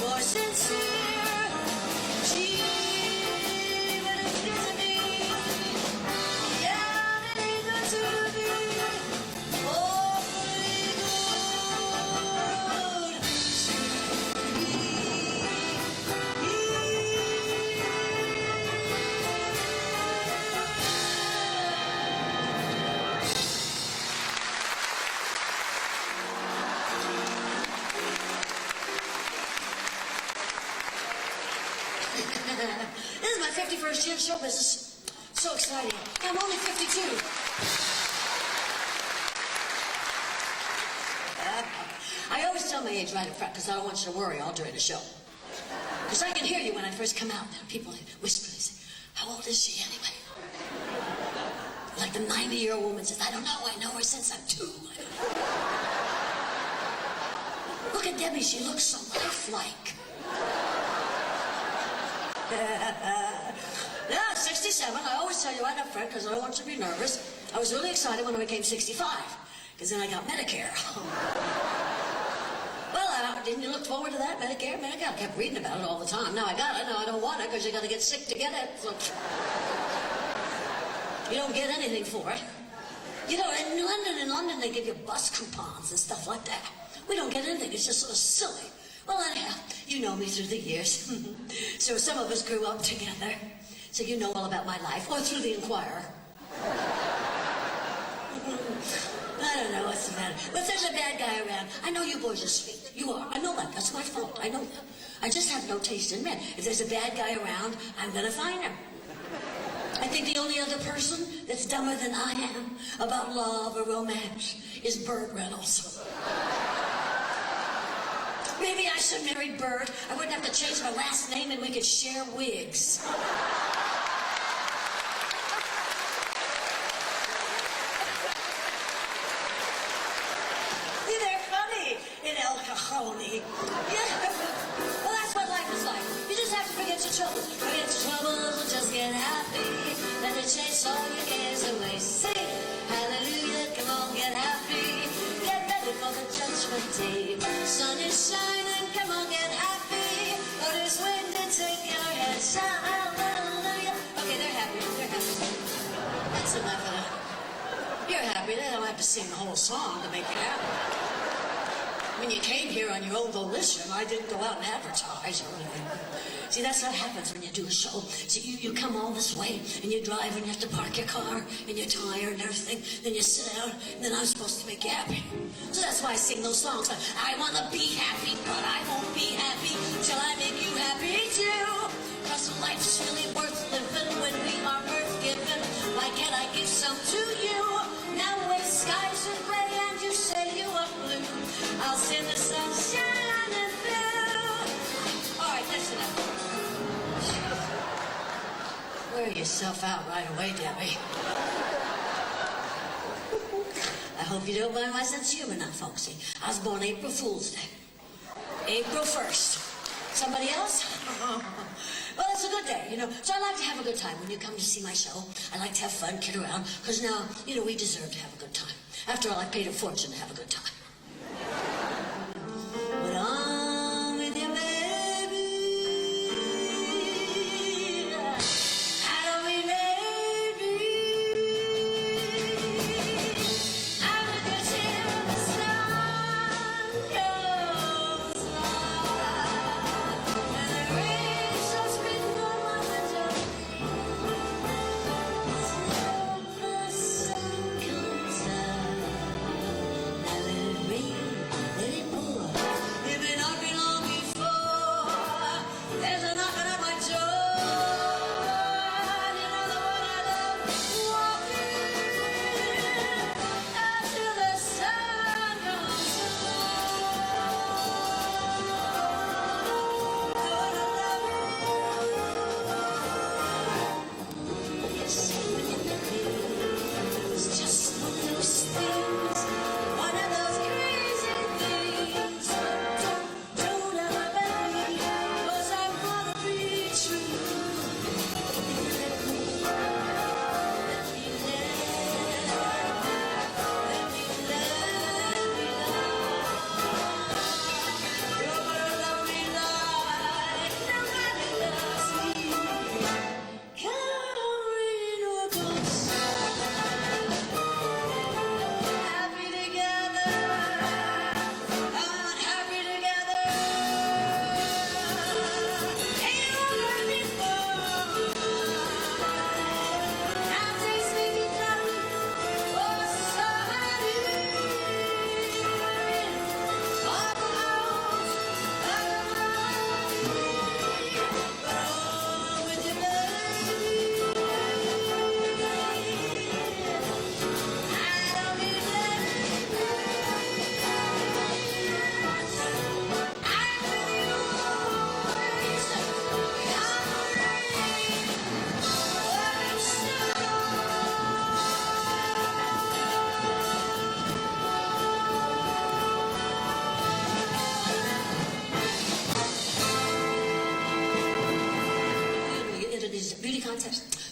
more sincere. Gee, but it's Disney. Yeah, it ain't got to be awfully good. This is my 51st year in show business. So exciting. I'm only 52. I always tell my age right up front because I don't want you to worry all during the show. Because I can hear you when I first come out. People whisper, they say, how old is she anyway? Like the 90-year-old woman says, I don't know. I know her since I'm 2. Look at Debbie. She looks so lifelike. Yeah, 67. I always tell you right up front because I don't want you to be nervous. I was really excited when I became 65 because then I got Medicare. Well, didn't you look forward to that? Medicare? I kept reading about it all the time. Now I got it. Now I don't want it because you got to get sick to get it. So you don't get anything for it. You know, in London, they give you bus coupons and stuff like that. We don't get anything. It's just sort of silly. Well, anyhow, you know me through the years. So some of us grew up together. So you know all about my life. Or through the Inquirer. I don't know what's the matter. But if there's a bad guy around, I know you boys are sweet. You are. I know that. That's my fault. I know that. I just have no taste in men. If there's a bad guy around, I'm going to find him. I think the only other person that's dumber than I am about love or romance is Burt Reynolds. Maybe I should marry Burt. I wouldn't have to change my last name and we could share wigs. They're funny in El Cajon. Yeah. Well, that's what life is like. You just have to forget your troubles. Forget your troubles, just get happy. Let it chase all your cares away. Sing hallelujah, come on, get happy. Get ready for the judgment day. Sun is shining, come on, get happy. Oh, there's wind to take your head. Shout hallelujah. Okay, they're happy. They're happy. That's enough of that. You're happy. They don't have to sing the whole song to make you happy. I mean, you came here on your own volition. I didn't go out and advertise or anything. See, that's what happens when you do a show. See, you come all this way, and you drive, and you have to park your car, and you're tired and everything. Then you sit down, and then I'm supposed to make you happy. So that's why I sing those songs. Like, I want to be happy, but I won't be happy till I make you happy too. Because life's really worth living when we are worth giving. Why can't I give some to you? Now when skies are gray and you say you are blue, I'll send the sunshine and through. All right, that's enough. Wear yourself out right away, Debbie. I hope you don't mind my sense of humor now, folksy. I was born April Fool's Day. April 1st. Somebody else? Well, it's a good day, you know. So I like to have a good time when you come to see my show. I like to have fun, kid around, because now, you know, we deserve to have a good time. After all, I paid a fortune to have a good time. But on with you, baby. How do we, baby? I'm a good till the sun goes up. And the rain starts spitting on my window. Till the sun comes out.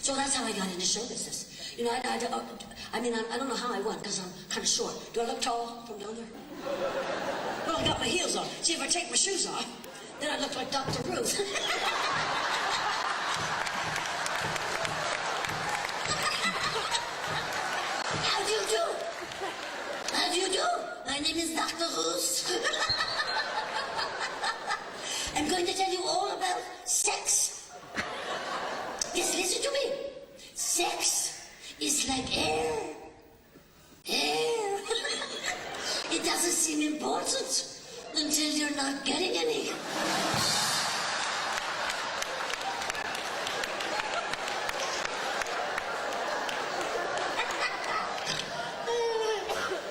So that's how I got into show business. You know, I mean, I don't know how I won, because I'm kind of short. Do I look tall from down there? Well, I got my heels on. See, if I take my shoes off, then I look like Dr. Ruth. How do you do? How do you do? My name is Dr. Ruth. I'm going to tell you all about sex. Yes, listen to me. Sex is like air. Air. It doesn't seem important until you're not getting any.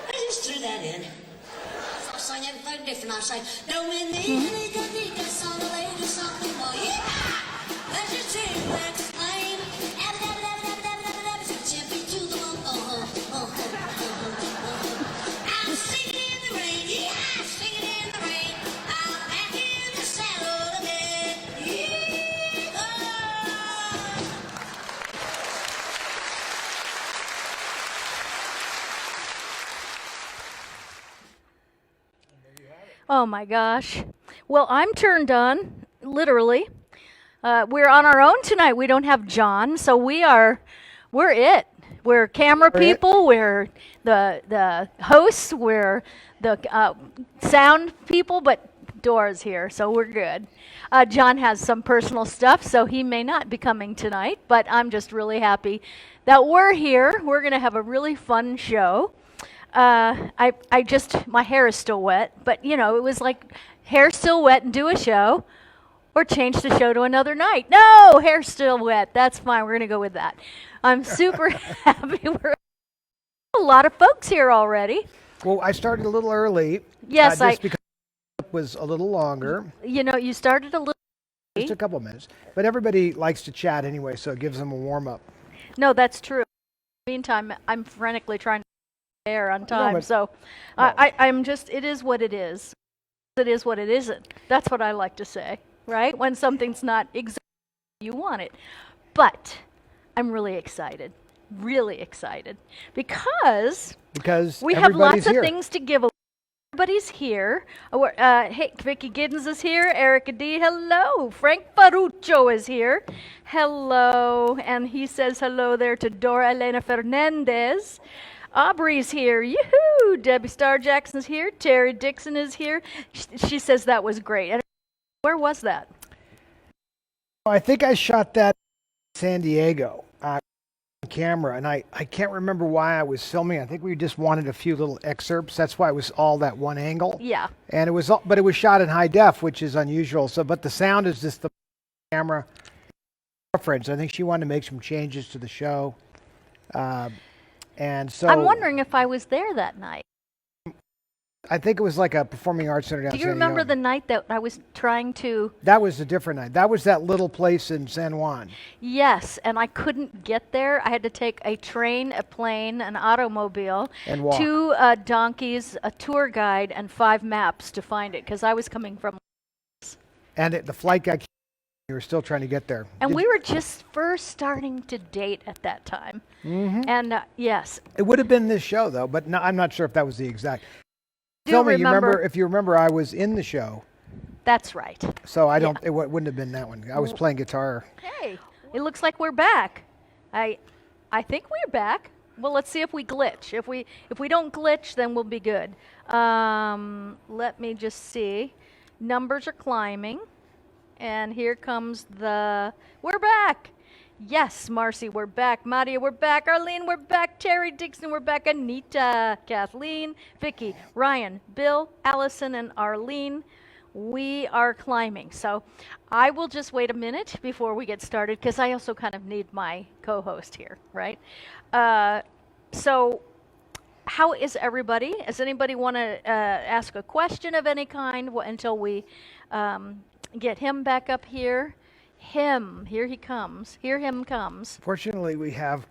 I just threw that in. I'll sing everything different. I'll say, no, we need to song the lady something more. Yeah! Let's just sing that flame. Champion to the one. I'm singing in the rain. Yeah! Singing in the rain. I'm back in the saddle again. Yeah! Oh my gosh. Well, I'm turned on, literally. We're on our own tonight. We don't have John, so we're it. We're camera people, we're the hosts, we're the sound people, but Dora's here, so we're good. John has some personal stuff, so he may not be coming tonight, but I'm just really happy that we're here. We're going to have a really fun show. My hair is still wet, but you know, it was like hair still wet and do a show, or change the show to another night. No, hair's still wet. That's fine. We're going to go with that. I'm super happy. We're a lot of folks here already. Well, I started a little early. Yes, just because it was a little longer. You know, you started a little. Just a couple minutes. But everybody likes to chat anyway, so it gives them a warm-up. No, that's true. Meantime, I'm frantically trying to get hair on time. I'm just, it is what it is. It is what it isn't. That's what I like to say, right? When something's not exactly how you want it. But I'm really excited. Really excited. Because we have lots of things to give away. Everybody's here. Hey, Vicky Giddens is here. Erica D, hello. Frank Paruccio is here. Hello. And he says hello there to Dora Elena Fernandez. Aubrey's here. Yoo-hoo! Debbie Starr Jackson's here. Terry Dixon is here. She says that was great. And where was that? I think I shot that in San Diego on camera, and I can't remember why I was filming. I think we just wanted a few little excerpts. That's why it was all that one angle. Yeah. And it was shot in high def, which is unusual. So, but the sound is just the camera reference. I think she wanted to make some changes to the show. And so I'm wondering if I was there that night. I think it was like a performing arts center down Do San you remember Diego. the night that I was trying to... That was a different night. That was that little place in San Juan. Yes, and I couldn't get there. I had to take a train, a plane, an automobile, And walk. 2 donkeys, a tour guide, and 5 maps to find it, because I was coming from... And the flight got canceled. You were still trying to get there. And we were just first starting to date at that time. Mm-hmm. And yes. It would have been this show, though, but no, I'm not sure if that was the exact... Do remember, if you remember, I was in the show. That's right. So I don't. It wouldn't have been that one. I was playing guitar. Hey, it looks like we're back. I think we're back. Well, let's see if we glitch. If we don't glitch, then we'll be good. Let me just see. Numbers are climbing, and here comes the. We're back. Yes, Marcy, we're back. Maria, we're back. Arlene, we're back. Terry Dixon, we're back. Anita, Kathleen, Vicky, Ryan, Bill, Allison, and Arlene. We are climbing. So I will just wait a minute before we get started, because I also kind of need my co-host here, right? So how is everybody? Does anybody want to ask a question of any kind until we get him back up here? Here he comes. Here him comes. Fortunately, we have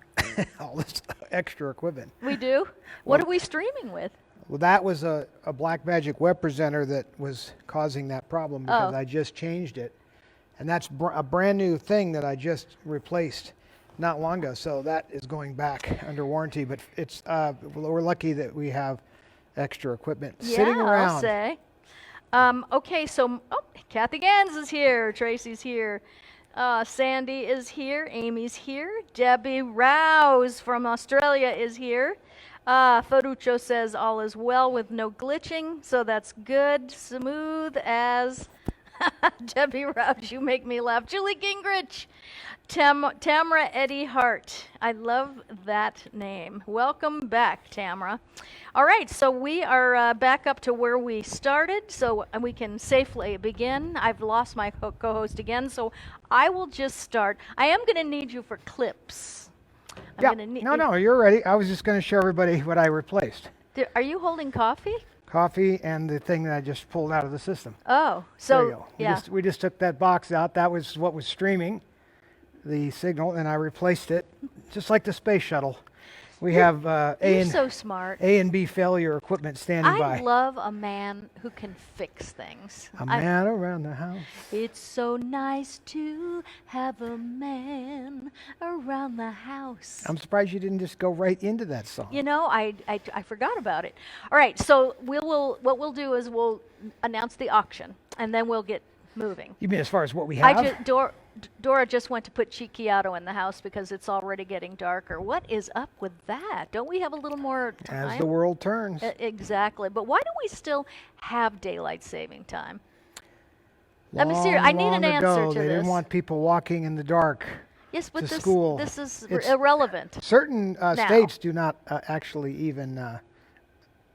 all this extra equipment. We do? What are we streaming with? Well, that was a Blackmagic web presenter that was causing that problem because I just changed it. And that's a brand new thing that I just replaced. not long ago, so that is going back under warranty. But it's we're lucky that we have extra equipment sitting around. I'll say. Okay, so Kathy Gans is here. Tracy's here. Sandy is here. Amy's here. Debbie Rouse from Australia is here. Ferruccio says all is well with no glitching, so that's good. Smooth as Debbie Rouse, you make me laugh. Julie Gingrich. Tamra Eddie Hart. I love that name. Welcome back, Tamra. All right, so we are back up to where we started, so we can safely begin. I've lost my co-host again, so I will just start. I am going to need you for clips. No, you're ready. I was just going to show everybody what I replaced. Are you holding coffee? Coffee and the thing that I just pulled out of the system. Oh, There you so go. yeah. We just took that box out. That was what was streaming the signal, and I replaced it, just like the space shuttle. We have You're so smart. A and B failure equipment standing by. I love a man who can fix things. A man around the house. It's so nice to have a man around the house. I'm surprised you didn't just go right into that song. You know, I forgot about it. All right, so what we'll do is we'll announce the auction, and then we'll get moving. You mean as far as what we have? Dora just went to put Chiquiato in the house because it's already getting darker. What is up with that? Don't we have a little more time? As the world turns. Exactly. But why do we still have daylight saving time? Long, I need an answer ago, to they this. didn't want people walking in the dark. Yes, but to school. this is It's- irrelevant. Certain states do not actually even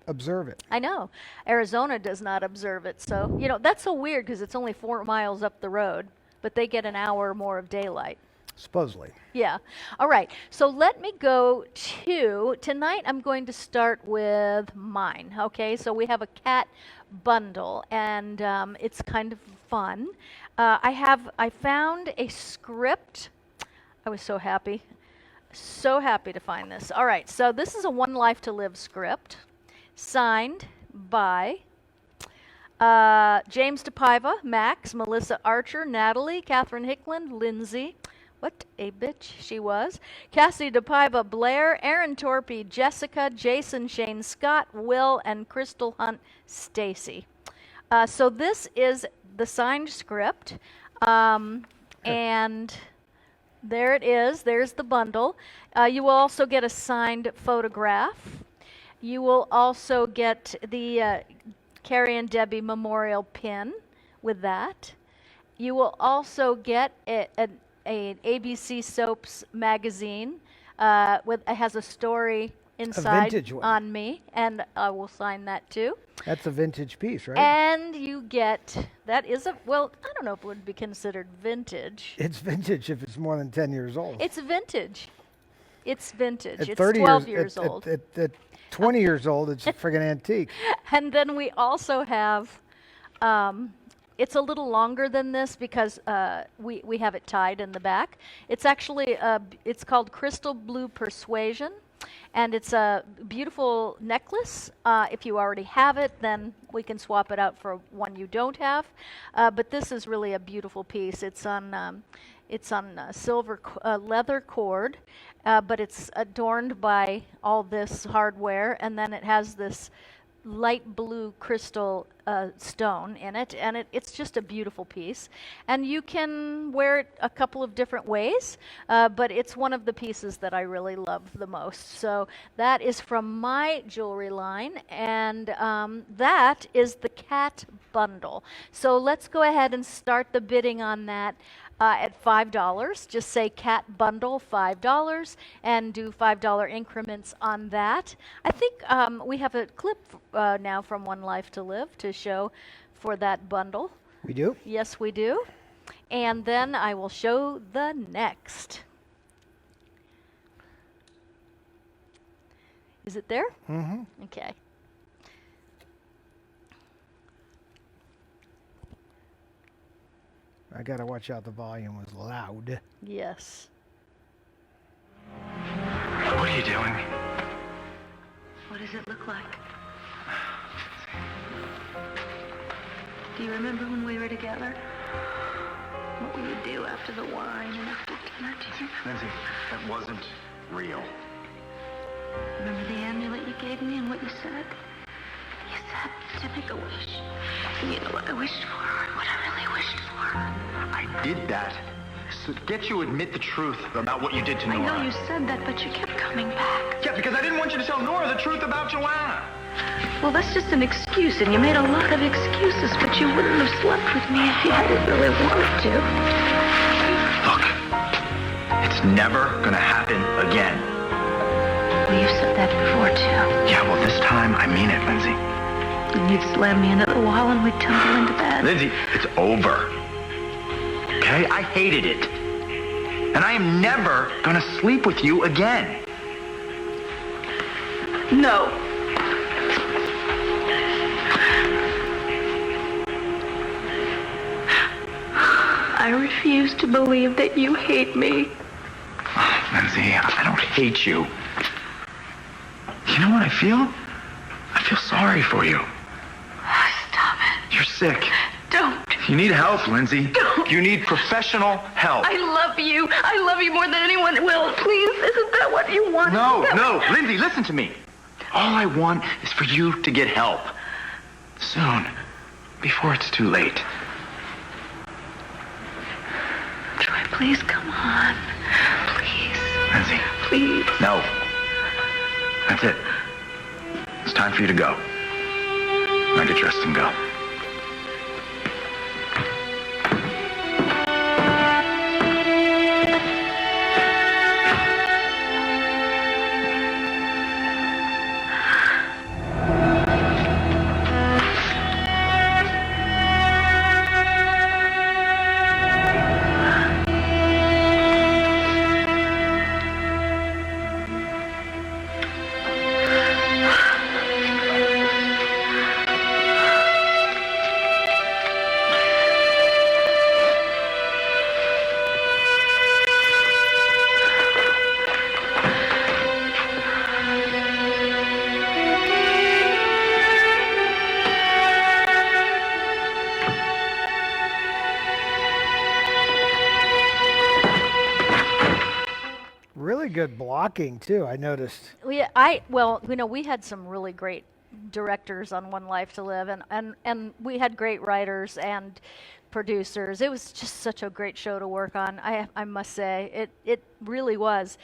observe it. I know. Arizona does not observe it. So, that's so weird because it's only 4 miles up the road, but they get an hour more of daylight. Supposedly. Yeah. All right. So let me go to tonight. I'm going to start with mine. Okay. So we have a cat bundle, and it's kind of fun. I found a script. I was so happy to find this. All right. So this is a One Life to Live script, signed by James DePaiva, Max, Melissa Archer, Natalie, Catherine Hickland, Lindsay. What a bitch she was. Cassie DePaiva, Blair, Aaron Torpy, Jessica, Jason, Shane Scott, Will, and Crystal Hunt, Stacy. So this is the signed script. And there it is. There's the bundle. You will also get a signed photograph. You will also get the Carrie and Debbie memorial pin with that. You will also get an ABC Soaps magazine it has a story inside vintage one. on me, and I will sign that too. That's a vintage piece, right? And you get, I don't know if it would be considered vintage. It's vintage if it's more than 10 years old. It's vintage. It's vintage. At It's 30 12 years at, old. At 20 years old, it's a friggin' antique. And then we also have, it's a little longer than this because we have it tied in the back. It's actually, it's called Crystal Blue Persuasion, and it's a beautiful necklace. If you already have it, then we can swap it out for one you don't have. But this is really a beautiful piece. It's on silver leather cord, but it's adorned by all this hardware, and then it has this light blue crystal stone in it, and it's just a beautiful piece. And you can wear it a couple of different ways, but it's one of the pieces that I really love the most. So that is from my jewelry line, and that is the cat bundle. So let's go ahead and start the bidding on that. At $5. Just say cat bundle $5 and do $5 increments on that. I think we have a clip now from One Life to Live to show for that bundle. We do? Yes, we do. And then I will show the next. Is it there? Mm-hmm. Okay. I gotta watch out, the volume was loud. Yes. What are you doing? What does it look like? Do you remember when we were together? What will you do after the wine and after dinner, dear? Lindsay, that wasn't real. Remember the amulet you gave me and what you said? You said to make a wish. And you know what I wished for? What I really wished for? I did that to get you to admit the truth about what you did to I Nora. know you said that, but you kept coming back. Yeah, because I didn't want you to tell Nora the truth about Joanna. Well, that's just an excuse, and you made a lot of excuses, but you wouldn't have slept with me if you hadn't really wanted to. Look, it's never gonna happen again. Well, you've said that before, too. Yeah, well, this time I mean it, Lindsay. And you'd slam me into the wall and we'd tumble into bed. Lindsay, it's over. Okay? I hated it. And I am never gonna sleep with you again. No. I refuse to believe that you hate me. Oh, Lindsay, I don't hate you. You know what I feel? I feel sorry for you. Stop it. You're sick. Don't. You need help, Lindsay. Don't. You need professional help. I love you. I love you more than anyone will. Please, isn't that what you want? No, Lindsay, listen to me. All I want is for you to get help. Soon. Before it's too late. Troy, please, come on. Please. Lindsay. Please. No. That's it. It's time for you to go. Now get dressed and go. Really good blocking too. I noticed. We had some really great directors on One Life to Live, and we had great writers and producers. It was just such a great show to work on. I must say, it really was.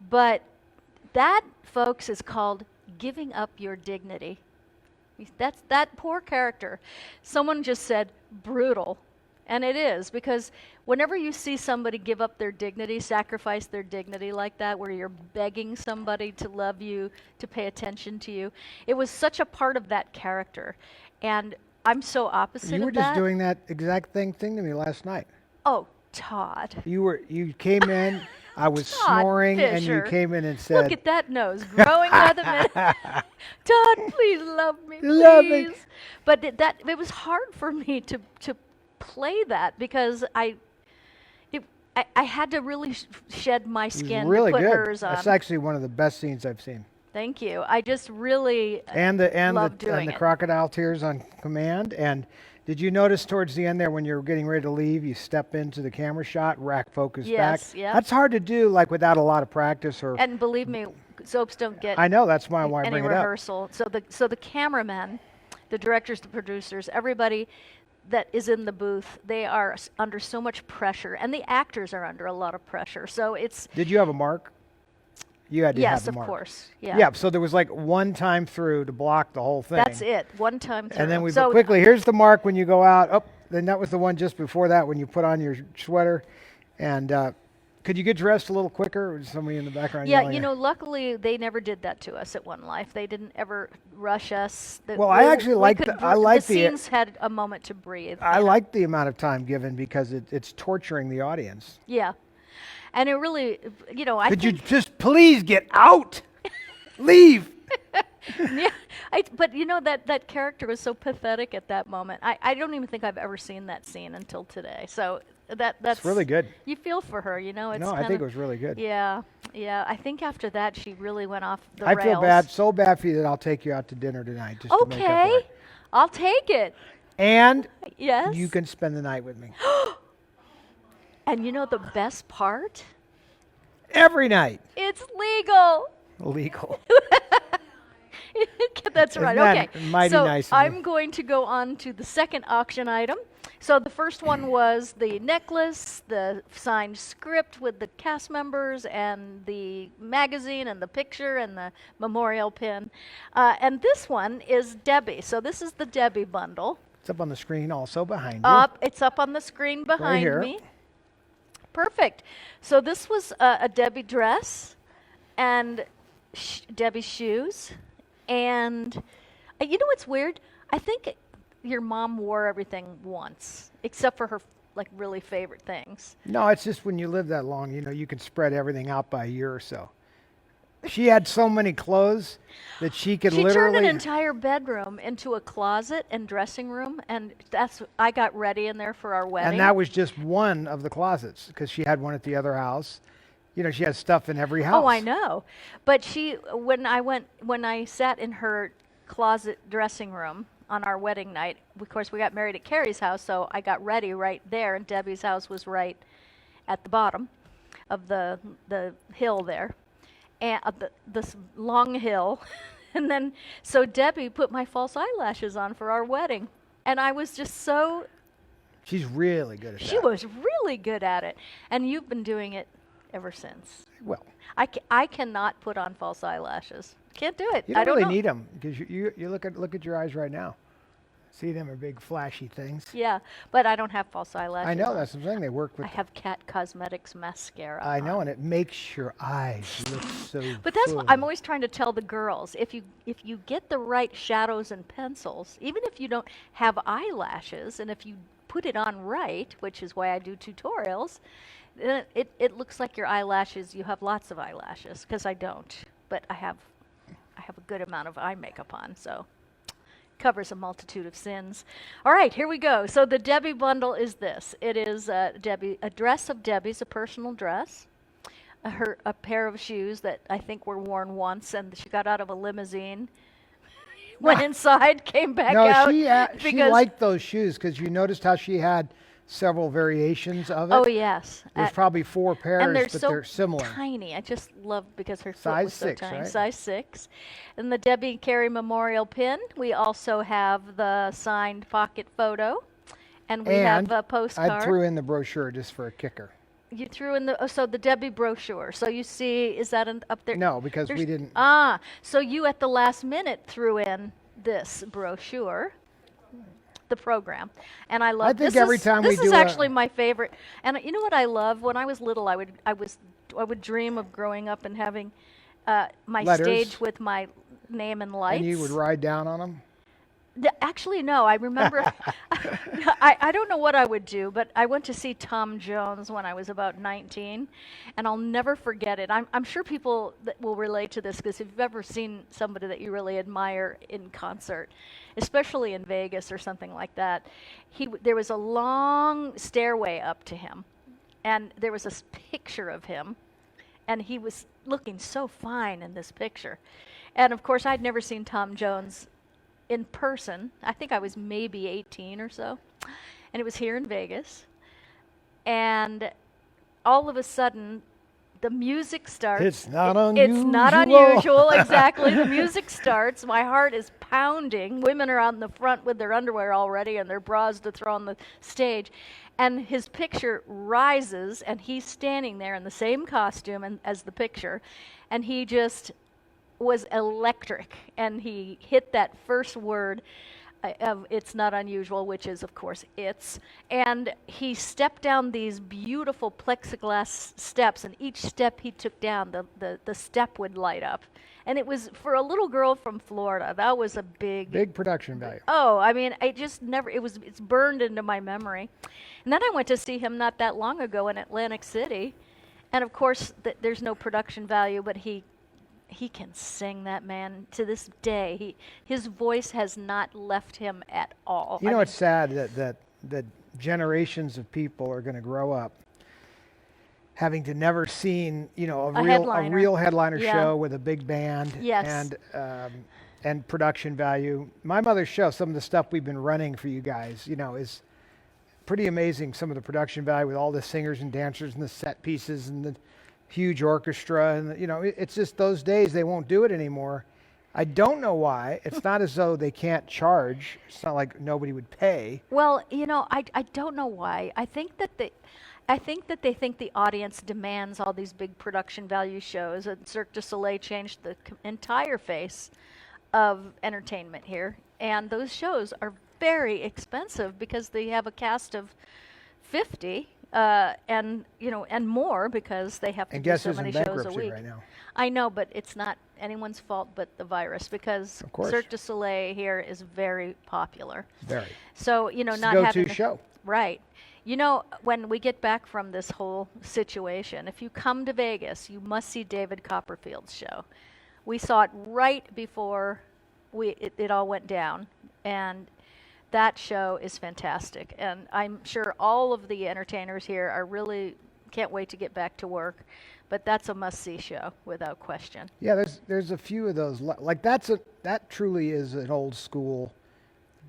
But that, folks, is called giving up your dignity. That's that poor character. Someone just said brutal. And it is, because whenever you see somebody give up their dignity, sacrifice their dignity like that, where you're begging somebody to love you, to pay attention to you, it was such a part of that character. And I'm so opposite You were of that. just doing that exact thing to me last night. Oh, Todd. You came in, I was Todd snoring, and you Fisher. came in and said, Look at that nose growing by the minute. Todd, please love me, please. Love me. But it was hard for me to play that, because I had to really shed my it was skin really to put good. hers on. That's actually one of the best scenes I've seen. Thank you. I just really And love doing the it. crocodile tears on command. And did you notice towards the end there, when you were getting ready to leave, you step into the camera shot, rack focus Yes, back? yep. That's hard to do, like without a lot of practice or. And believe me, soaps don't get I know, that's why I any bring it up. rehearsal. So the cameramen, the directors, the producers, everybody that is in the booth, they are under so much pressure, and the actors are under a lot of pressure. So it's Did you have a mark? You had to have yes, the of mark. course, yeah. Yeah, so there was like one time through to block the whole thing. That's it. One time through. And then we so quickly, here's the mark when you go out. Oh, then that was the one just before that when you put on your sweater. And could you get dressed a little quicker? Or was somebody in the background yeah, yelling you at- know, luckily they never did that to us at One Life. They didn't ever rush us. Well, I actually like the scenes had a moment to breathe. I like the amount of time given because it's torturing the audience. Yeah, and it really, you know, I Could you think, just please get out? Leave. yeah, but you know that character was so pathetic at that moment. I don't even think I've ever seen that scene until today. So that's really good. You feel for her, you know. It's No, I kinda- think it was really good. Yeah, yeah. I think after that she really went off the I rails. feel bad, so bad for you that I'll take you out to dinner tonight just to make up for Okay, it. I'll take it. And Yes. you can spend the night with me. And you know the best part? Every night. It's legal. Legal. That's Isn't right. that Okay. mighty So nice of you? I'm going to go on to the second auction item. So the first one was the necklace, the signed script with the cast members, and the magazine, and the picture, and the memorial pin. And this one is Debbie. So this is the Debbie bundle. It's up on the screen also behind It's up on the screen behind here. me. Perfect. So this was a Debbie dress and Debbie's shoes. And you know what's weird? I think your mom wore everything once, except for her like really favorite things. you. No, it's just when you live that long, you know, you can spread everything out by a year or so. She had so many clothes that she could She literally... turned an entire bedroom into a closet and dressing room, and I got ready in there for our wedding. And that was just one of the closets, because she had one at the other house. You know, she had stuff in every house. Oh, I know. But when I sat in her closet dressing room on our wedding night, of course we got married at Carrie's house, so I got ready right there, and Debbie's house was right at the bottom of the hill there, and this long hill. And then, so Debbie put my false eyelashes on for our wedding, and I was just so... She's really good at that. She was really good at it, and you've been doing it ever since. Well, I cannot put on false eyelashes. Can't do it. you I don't don't really know. need them, because you look at your eyes right now. See, them are big flashy things. Yeah, but I don't have false eyelashes. I know, on. that's the thing. They work with... I have Cat Cosmetics mascara. I know, on. and it makes your eyes look so But that's what full. I'm always trying to tell the girls. If you get the right shadows and pencils, even if you don't have eyelashes, and if you put it on right, which is why I do tutorials, then it looks like your eyelashes. You have lots of eyelashes, because I don't, but I have a good amount of eye makeup on, so covers a multitude of sins. All right, here we go. So the Debbie bundle is this. It is a dress of Debbie's, a personal dress, a pair of shoes that I think were worn once, and she got out of a limousine, went inside, came back out. No, she because- liked those shoes, because you noticed how she had several variations of it. Oh yes, There's probably 4 pairs, and they're but so they're similar. tiny. I just love because her foot Size was so 6, tiny. right? Size 6. And the Debbie Carey Memorial pin. We also have the signed pocket photo, and we have a postcard. I threw in the brochure just for a kicker. You threw in the Debbie brochure. So you see, is that up there? No, because There's- we didn't... So you at the last minute threw in this brochure, the program, and I love. I think this every is, time we this do is a- actually my favorite. And you know what I love? When I was little, I would dream of growing up and having my Letters. stage with my name and lights. And you would ride down on them? Actually, no. I remember. I don't know what I would do, but I went to see Tom Jones when I was about 19, and I'll never forget it. I'm sure people that will relate to this, because if you've ever seen somebody that you really admire in concert, especially in Vegas or something like that, there was a long stairway up to him, and there was a picture of him, and he was looking so fine in this picture. And of course, I'd never seen Tom Jones in person. I think I was maybe 18 or so, and it was here in Vegas, and all of a sudden the music starts. It's not It's not unusual. unusual. Exactly. The music starts, my heart is pounding, women are out in the front with their underwear already and their bras to throw on the stage, and his picture rises, and he's standing there in the same costume as the picture, and he just was electric, and he hit that first word of "it's not unusual," which is of course "it's," and he stepped down these beautiful plexiglass steps, and each step he took down, the step would light up, and it was, for a little girl from Florida, that was a Big production value. Oh, I mean, I just never, it's burned into my memory. And then I went to see him not that long ago in Atlantic City, and of course there's no production value, but he can sing, that man, to this day. His voice has not left him at all. You know, it's sad that generations of people are going to grow up having to never seen, you know, a real headliner Yeah. show with a big band. Yes. And production value. My mother's show, some of the stuff we've been running for you guys, you know, is pretty amazing, some of the production value with all the singers and dancers and the set pieces and the huge orchestra. And, it's just those days they won't do it anymore. I don't know why. It's not as though they can't charge. It's not like nobody would pay. Well, I don't know why. I think that they think the audience demands all these big production value shows, and Cirque du Soleil changed the entire face of entertainment here. And those shows are very expensive because they have a cast of 50 and more, because they have to And do guess so who's many in shows a bankruptcy week. right now? I know, but it's not anyone's fault but the virus, because Of course. Cirque du Soleil here is very popular. Very. So, It's the not go-to having show. Right. When we get back from this whole situation, if you come to Vegas, you must see David Copperfield's show. We saw it right before it all went down, and that show is fantastic. And I'm sure all of the entertainers here are really can't wait to get back to work. But that's a must-see show without question. Yeah, there's a few of those. Like that truly is an old school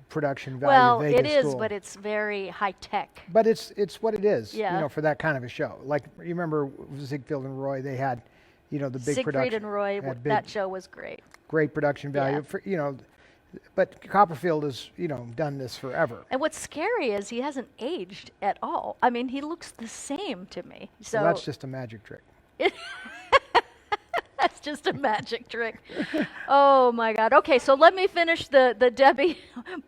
production value. Well, Vegas it is, school. but it's very high tech. But it's what it is. Yeah. For that kind of a show. Like, you remember Ziegfeld and Roy? They had, the big Siegfried production. and Roy, had that big, show was great. great production value. Yeah. For but Copperfield has done this forever. And what's scary is he hasn't aged at all. I mean, he looks the same to me. So Well, that's just a magic trick. that's just a magic trick. Oh my God. Okay, so let me finish the Debbie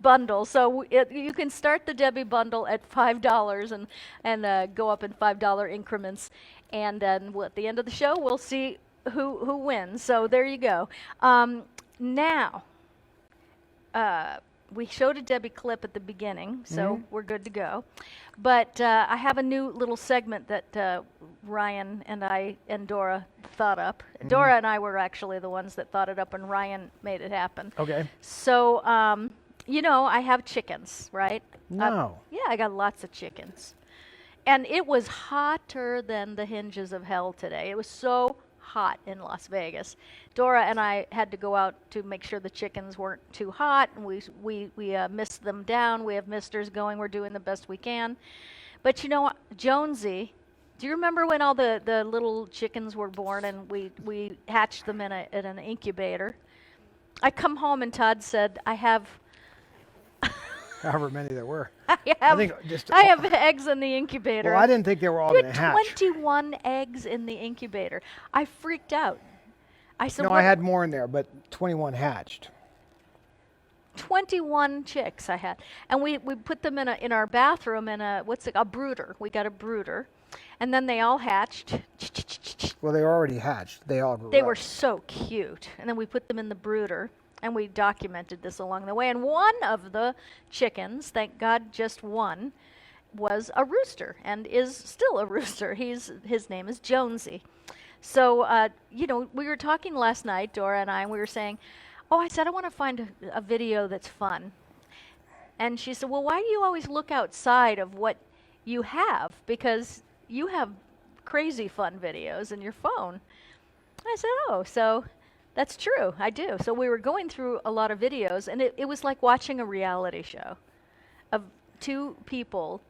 bundle. So you can start the Debbie bundle at $5 and go up in $5 increments, and then at the end of the show we'll see who wins. So there you go. Now. We showed a Debbie clip at the beginning, so we're good to go. But I have a new little segment that Ryan and I and Dora thought up. Dora and I were actually the ones that thought it up, and Ryan made it happen. Okay. So, I have chickens, right? No. Yeah, I got lots of chickens. And it was hotter than the hinges of hell today. It was so hot in Las Vegas. Dora and I had to go out to make sure the chickens weren't too hot, and we mist them down. We have misters going. We're doing the best we can. But Jonesy, do you remember when all the little chickens were born and we hatched them in an incubator? I come home and Todd said, I have However many there were. I have eggs in the incubator. Well, I didn't think they were all You going had to hatch. 21 eggs in the incubator. I freaked out. I said, No, I had more in there, but 21 hatched. 21 chicks I had. And we put them in our bathroom in a brooder. We got a brooder. And then they all hatched. Well, they were already hatched. They all grew They up. were so cute. And then we put them in the brooder. And we documented this along the way. And one of the chickens, thank God just one, was a rooster and is still a rooster. His name is Jonesy. So, we were talking last night, Dora and I, and we were saying, I said, I want to find a video that's fun. And she said, well, why do you always look outside of what you have? Because you have crazy fun videos in your phone. I said, so that's true. I do. So we were going through a lot of videos, and it was like watching a reality show of two people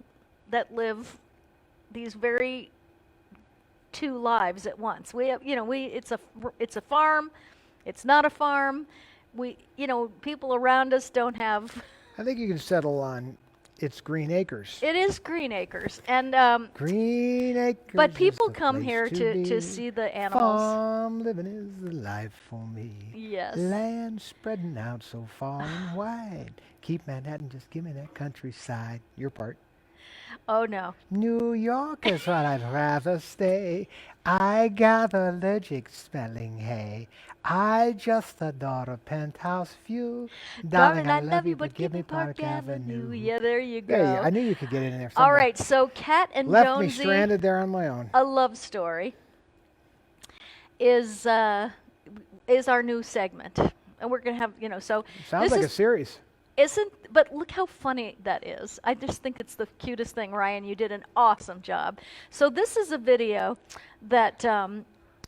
that live these two lives at once. We have, it's a farm. It's not a farm. People around us don't have. I think you can settle on it's Green Acres. It is Green Acres, and Green Acres. but is people the come place here be. to see the animals. Farm living is the life for me. Yes. Land spreading out so far and wide. Keep Manhattan, just give me that countryside. Your part. Oh no. New York is what I'd rather stay. I got allergic smelling hay. I just adore a penthouse view. Darling, I love you, but give me Park Avenue. Yeah, there you go. There you, I knew you could get in there somewhere. All right, so Kat and Left Jonesy, me stranded there on my own. a love story, is our new segment, and we're gonna have so Sounds this like a is, series. but look how funny that is. I just think it's the cutest thing. Ryan, you did an awesome job. So this is a video that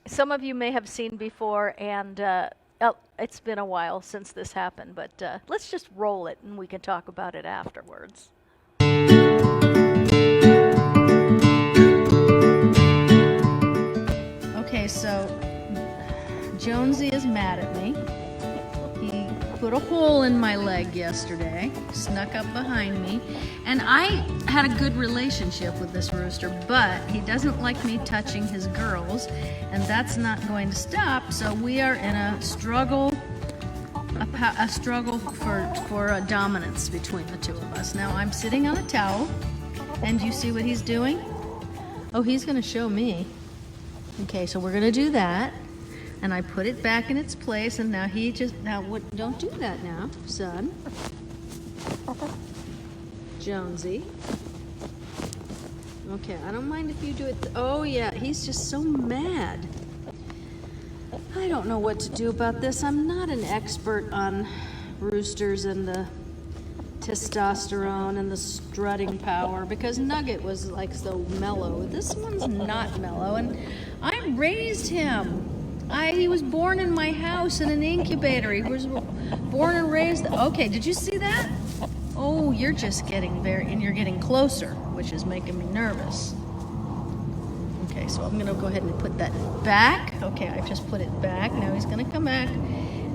some of you may have seen before, and it's been a while since this happened, but let's just roll it and we can talk about it afterwards. I had a good relationship with this rooster, but he doesn't like me touching his girls, and that's not going to stop. So we are in a struggle, a struggle for dominance between the two of us. Now I'm sitting on a towel, and you see what he's doing? Oh, he's going to show me. Okay, so we're going to do that. And I put it back in its place, and now don't do that now, son. Jonesy. Okay, I don't mind if you do it. Oh yeah, he's just so mad. I don't know what to do about this. I'm not an expert on roosters and the testosterone and the strutting power, because Nugget was like so mellow. This one's not mellow, and I raised him. He was born in my house in an incubator. He was born and raised. Okay, did you see that? Oh, you're just getting and you're getting closer, which is making me nervous. Okay, so I'm gonna go ahead and put that back. Okay, I just put it back. Now he's gonna come back,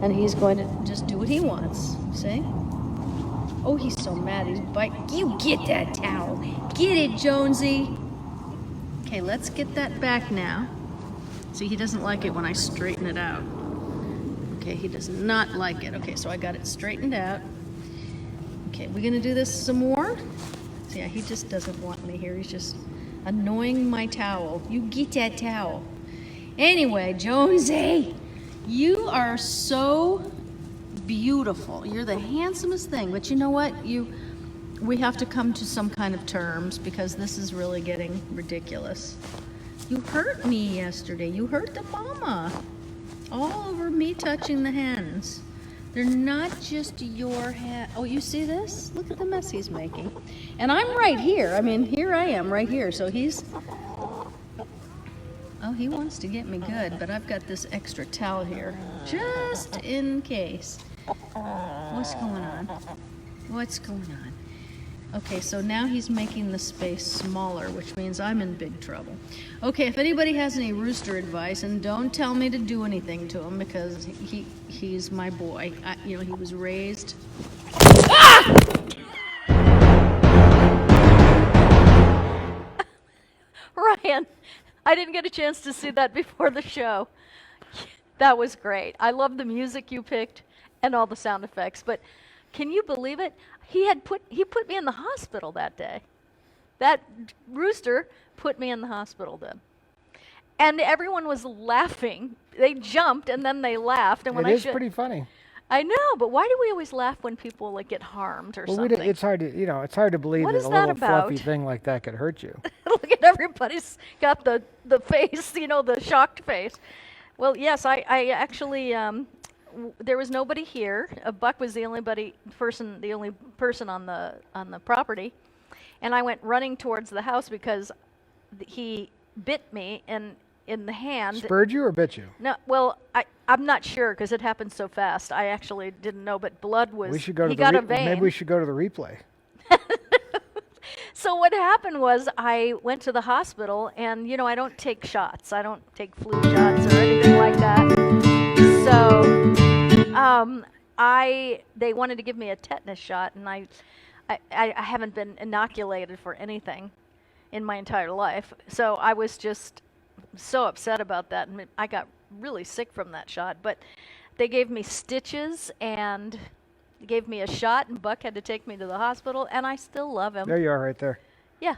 and he's going to just do what he wants. See? Oh, he's so mad. He's biting. You get that towel. Get it, Jonesy. Okay, let's get that back now. See, he doesn't like it when I straighten it out. Okay, he does not like it. Okay, so I got it straightened out. Okay, we're gonna do this some more. See, yeah, he just doesn't want me here. He's just annoying my towel. You get that towel. Anyway, Jonesy, you are so beautiful. You're the handsomest thing. But you know what? We have to come to some kind of terms, because this is really getting ridiculous. You hurt me yesterday. You hurt the mama. All over me touching the hens. They're not just your hat. Oh, you see this? Look at the mess he's making. And I'm right here. I mean, here I am right here. So oh, he wants to get me good, but I've got this extra towel here, just in case. What's going on? What's going on? Okay, so now he's making the space smaller, which means I'm in big trouble. Okay, if anybody has any rooster advice, and don't tell me to do anything to him, because he's my boy. He was raised. Ah! Ryan, I didn't get a chance to see that before the show. That was great. I love the music you picked and all the sound effects, but can you believe it? He put me in the hospital that day. That rooster put me in the hospital then. And everyone was laughing. They jumped and then they laughed. And when it is pretty funny. I know, but why do we always laugh when people like get harmed or something? It's hard to believe What that is a that little about? fluffy thing like that could hurt you. Look at everybody's got the face, the shocked face. Well, yes, I actually there was nobody here. Buck was the only person on the property, and I went running towards the house because he bit me in the hand. Spurred you or bit you? No, well, I'm not sure because it happened so fast. I actually didn't know, but blood was. We should go to he got a vein. Maybe we should go to the replay. So what happened was I went to the hospital, and I don't take shots. I don't take flu shots or anything like that. So they wanted to give me a tetanus shot, and I haven't been inoculated for anything in my entire life. So I was just so upset about that, and I got really sick from that shot. But they gave me stitches and gave me a shot, and Buck had to take me to the hospital, and I still love him. There you are, right there. Yeah.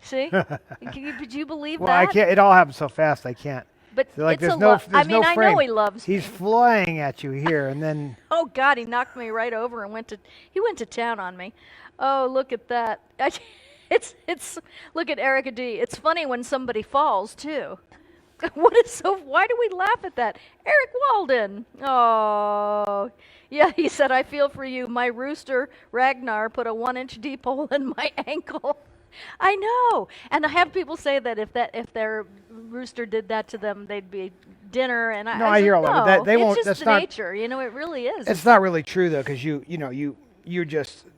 See? Could you believe Well, that? I can't. It all happened so fast. I can't. But So, like, it's there's a love. I there's mean, no I frame. know he loves He's me. flying at you here, and then Oh God, he knocked me right over and went to town on me. Oh, look at that. It's look at Erica D. It's funny when somebody falls too. Why do we laugh at that? Eric Walden. Oh, yeah, he said, I feel for you. My rooster, Ragnar, put a 1-inch deep hole in my ankle. I know. And I have people say that if their rooster did that to them, they'd be dinner. And I hear a lot of that. They won't. It's That's just not nature. It really is. It's not really true though, because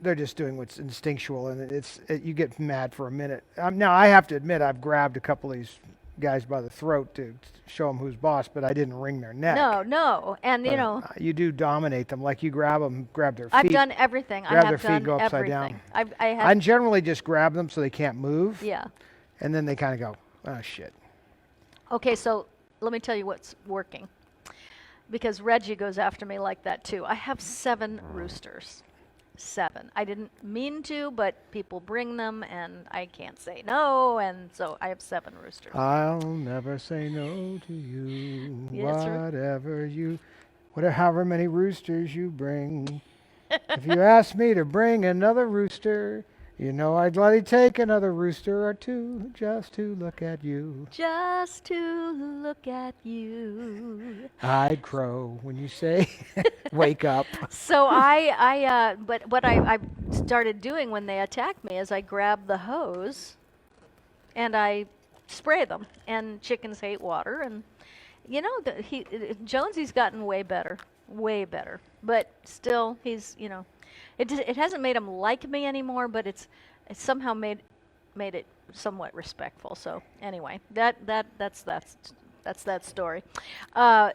they're just doing what's instinctual, and you get mad for a minute. Now I have to admit I've grabbed a couple of these guys by the throat to show them who's boss, but I didn't wring their neck. No. And, you But, know, you do dominate them. Like you grab them, grab their feet. I've done everything. grab I their have feet, done go upside everything. down. I I generally just grab them so they can't move. yeah. And then they kind of go, oh, shit. Okay, so let me tell you what's working. Because Reggie goes after me like that too. I have 7 roosters. 7. I didn't mean to, but people bring them and I can't say no, and so I have 7 roosters. I'll never say no to you. Yes, sir. However many roosters you bring. If you ask me to bring another rooster, you know I'd gladly take another rooster or 2 just to look at you. Just to look at you. I'd crow when you say, wake up. So but what I started doing when they attack me is I grab the hose and I spray them. And chickens hate water, and you know Jonesy's gotten way better, but still he's it hasn't made him like me anymore, but it's somehow made it somewhat respectful. So anyway, that's that story.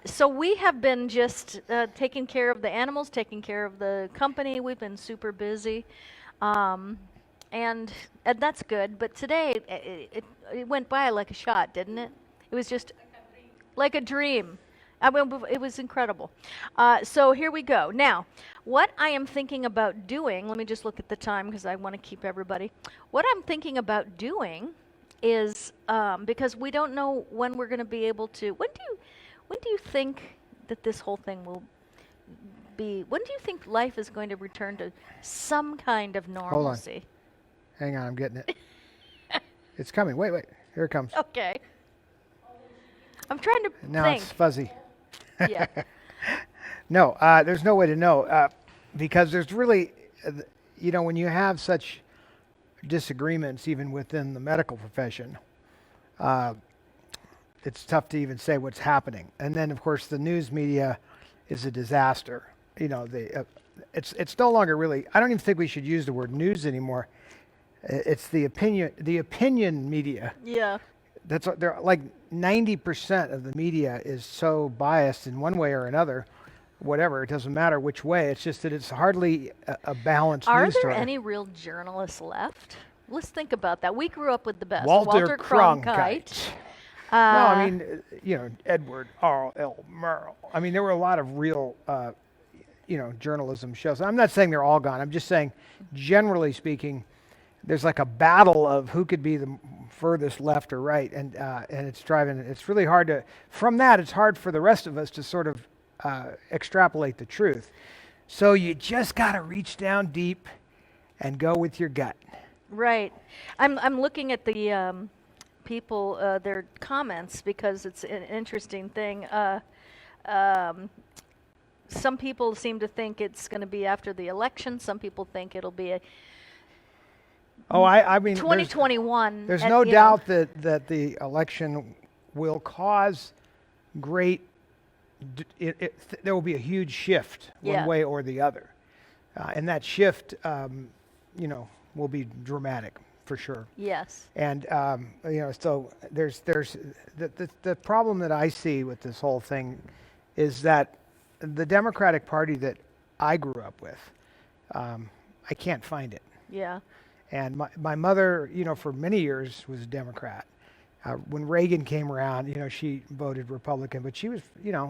So we have been just taking care of the animals, taking care of the company. We've been super busy, and that's good. But today it went by like a shot, didn't it? It was just like a dream. I mean, it was incredible. So here we go. Now, what I am thinking about doing, let me just look at the time because I want to keep everybody. What I'm thinking about doing is, because we don't know when we're going to be able to, when do you think that this whole thing will be, when do you think life is going to return to some kind of normalcy? Hang on, I'm getting it. It's coming. Wait. Here it comes. Okay. I'm trying to Now think. it's fuzzy. Yeah. No, there's no way to know because there's really, when you have such disagreements even within the medical profession, it's tough to even say what's happening. And then, of course, the news media is a disaster. It's no longer really. I don't even think we should use the word news anymore. It's the opinion media. Yeah. That's what they're like. 90% of the media is so biased in one way or another. Whatever, it doesn't matter which way. It's just that it's hardly a balanced Are news there story. any real journalists left? Let's think about that. We grew up with the best. Walter Cronkite. No, Uh, I mean, Edward R. L. Murrow. I mean, there were a lot of real, journalism shows. I'm not saying they're all gone. I'm just saying, generally speaking, there's like a battle of who could be the furthest left or right, and it's really hard to. From that, it's hard for the rest of us to sort of extrapolate the truth. So you just got to reach down deep and go with your gut. right. I'm looking at the people, their comments, because it's an interesting thing. Some people seem to think it's going to be after the election. Some people think it'll be I mean, 2021. There's and, no you know, doubt that the election will cause great. There will be a huge shift Yeah. one way or the other, and that shift, will be dramatic for sure. Yes. And so there's the problem that I see with this whole thing is that the Democratic Party that I grew up with, I can't find it. Yeah. And my mother, for many years was a Democrat. When Reagan came around, she voted Republican, but she was,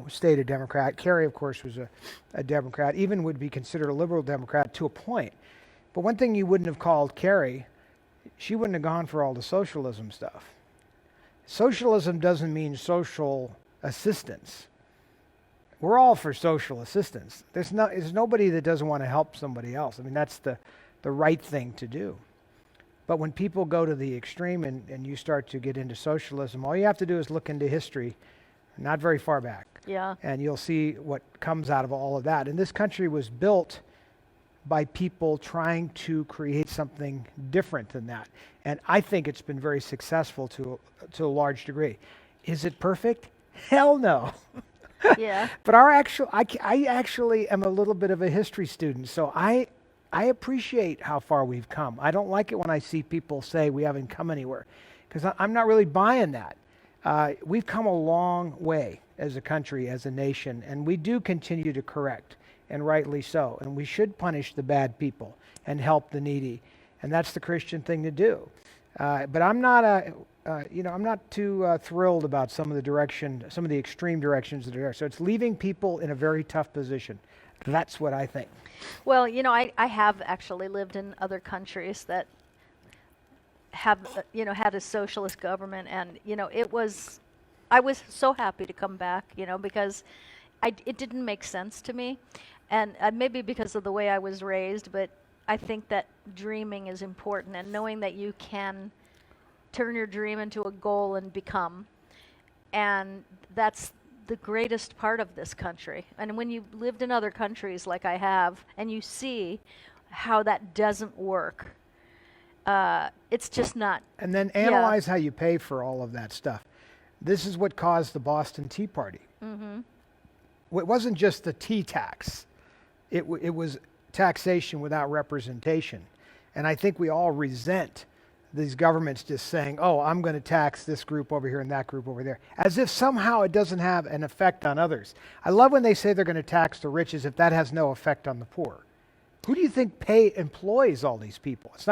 stayed a Democrat. Kerry, of course, was a Democrat, even would be considered a liberal Democrat to a point. But one thing you wouldn't have called Kerry, she wouldn't have gone for all the socialism stuff. Socialism doesn't mean social assistance. We're all for social assistance. There's nobody that doesn't want to help somebody else. I mean, that's the right thing to do. But when people go to the extreme and you start to get into socialism, all you have to do is look into history, not very far back. Yeah. And you'll see what comes out of all of that. And this country was built by people trying to create something different than that. And I think it's been very successful to a large degree. Is it perfect? Hell no. Yeah. But I actually am a little bit of a history student, so I appreciate how far we've come. I don't like it when I see people say we haven't come anywhere, because I'm not really buying that. we've come a long way as a country, as a nation, and we do continue to correct, and rightly so. And we should punish the bad people and help the needy, and that's the Christian thing to do. But I'm not I'm not too thrilled about some of the extreme directions that are there. So it's leaving people in a very tough position. That's what I think. Well, I have actually lived in other countries that have, had a socialist government, and, I was so happy to come back, because it didn't make sense to me, and maybe because of the way I was raised, but I think that dreaming is important, and knowing that you can turn your dream into a goal and become, and that's the greatest part of this country. And when you've lived in other countries like I have, and you see how that doesn't work, it's just not. And then analyze how you pay for all of that stuff. This is what caused the Boston Tea Party. Mm-hmm. It wasn't just the tea tax. It was taxation without representation. And I think we all resent these governments just saying, oh, I'm going to tax this group over here and that group over there, as if somehow it doesn't have an effect on others. I love when they say they're going to tax the rich as if that has no effect on the poor. Who do you think employs all these people? It's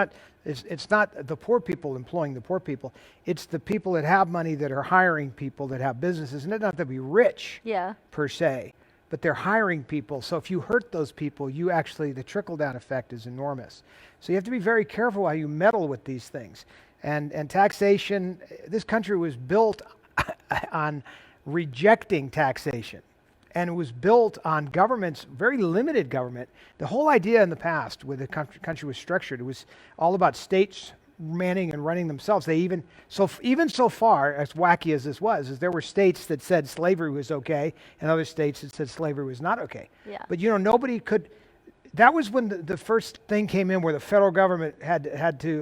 not the poor people employing the poor people. It's the people that have money that are hiring people that have businesses. And they don't have to be rich per se, but they're hiring people. So if you hurt those people, the trickle-down effect is enormous. So you have to be very careful how you meddle with these things. And taxation, this country was built on rejecting taxation. And it was built on governments, very limited government. The whole idea in the past, when the country was structured, it was all about states manning and running themselves. They even so far, as wacky as this was, is there were states that said slavery was okay, and other states that said slavery was not okay. Yeah. But nobody could. That was when the first thing came in, where the federal government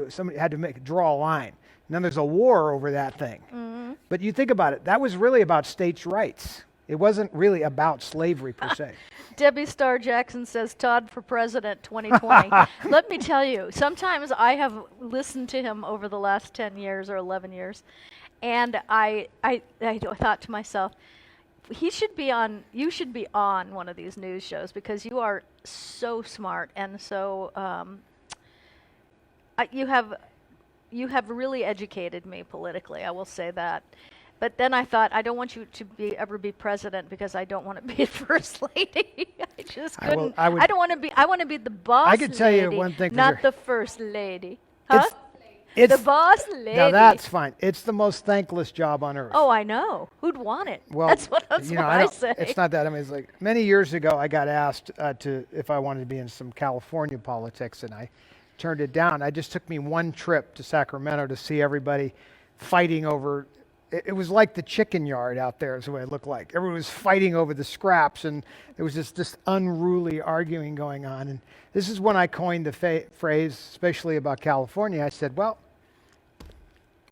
somebody had to draw a line. And then there's a war over that thing. Mm-hmm. But you think about it, that was really about states' rights. It wasn't really about slavery per se. Debbie Starr Jackson says, Todd for President 2020. Let me tell you, sometimes I have listened to him over the last 10 years or 11 years, and I thought to myself, you should be on one of these news shows, because you are so smart, and so you have really educated me politically, I will say that. But then I thought, I don't want you to ever be president, because I don't want to be first lady. I just couldn't. I don't want to be. I want to be the boss lady. I could tell you one thing. Not the first lady. Huh? It's the boss lady. Now that's fine. It's the most thankless job on earth. Oh, I know. Who'd want it? Well, that's what I say. It's not that. I mean, it's like many years ago, I got asked if I wanted to be in some California politics, and I turned it down. It just took me one trip to Sacramento to see everybody fighting over. It was like the chicken yard out there, is the way it looked like. Everyone was fighting over the scraps, and there was this unruly arguing going on. And this is when I coined the phrase, especially about California. I said, well,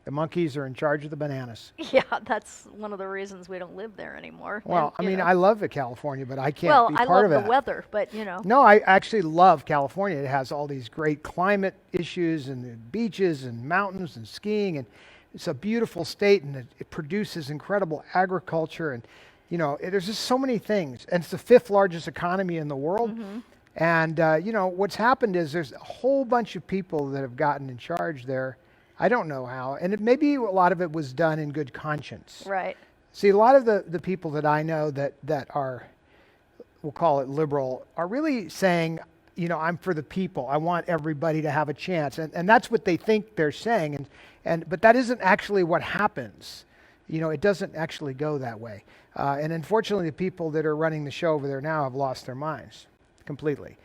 the monkeys are in charge of the bananas. Yeah, that's one of the reasons we don't live there anymore. Well, I love California, but I can't be part of it. Well, I love the weather, but No, I actually love California. It has all these great climate issues, and the beaches and mountains and skiing, and it's a beautiful state, and it produces incredible agriculture, and there's just so many things. And it's the 5th largest economy in the world. Mm-hmm. And what's happened is there's a whole bunch of people that have gotten in charge there. I don't know how, and maybe a lot of it was done in good conscience. Right. See, a lot of the people that I know that are, we'll call it liberal, are really saying, I'm for the people. I want everybody to have a chance, and that's what they think they're saying. But that isn't actually what happens. It doesn't actually go that way. And unfortunately, the people that are running the show over there now have lost their minds completely.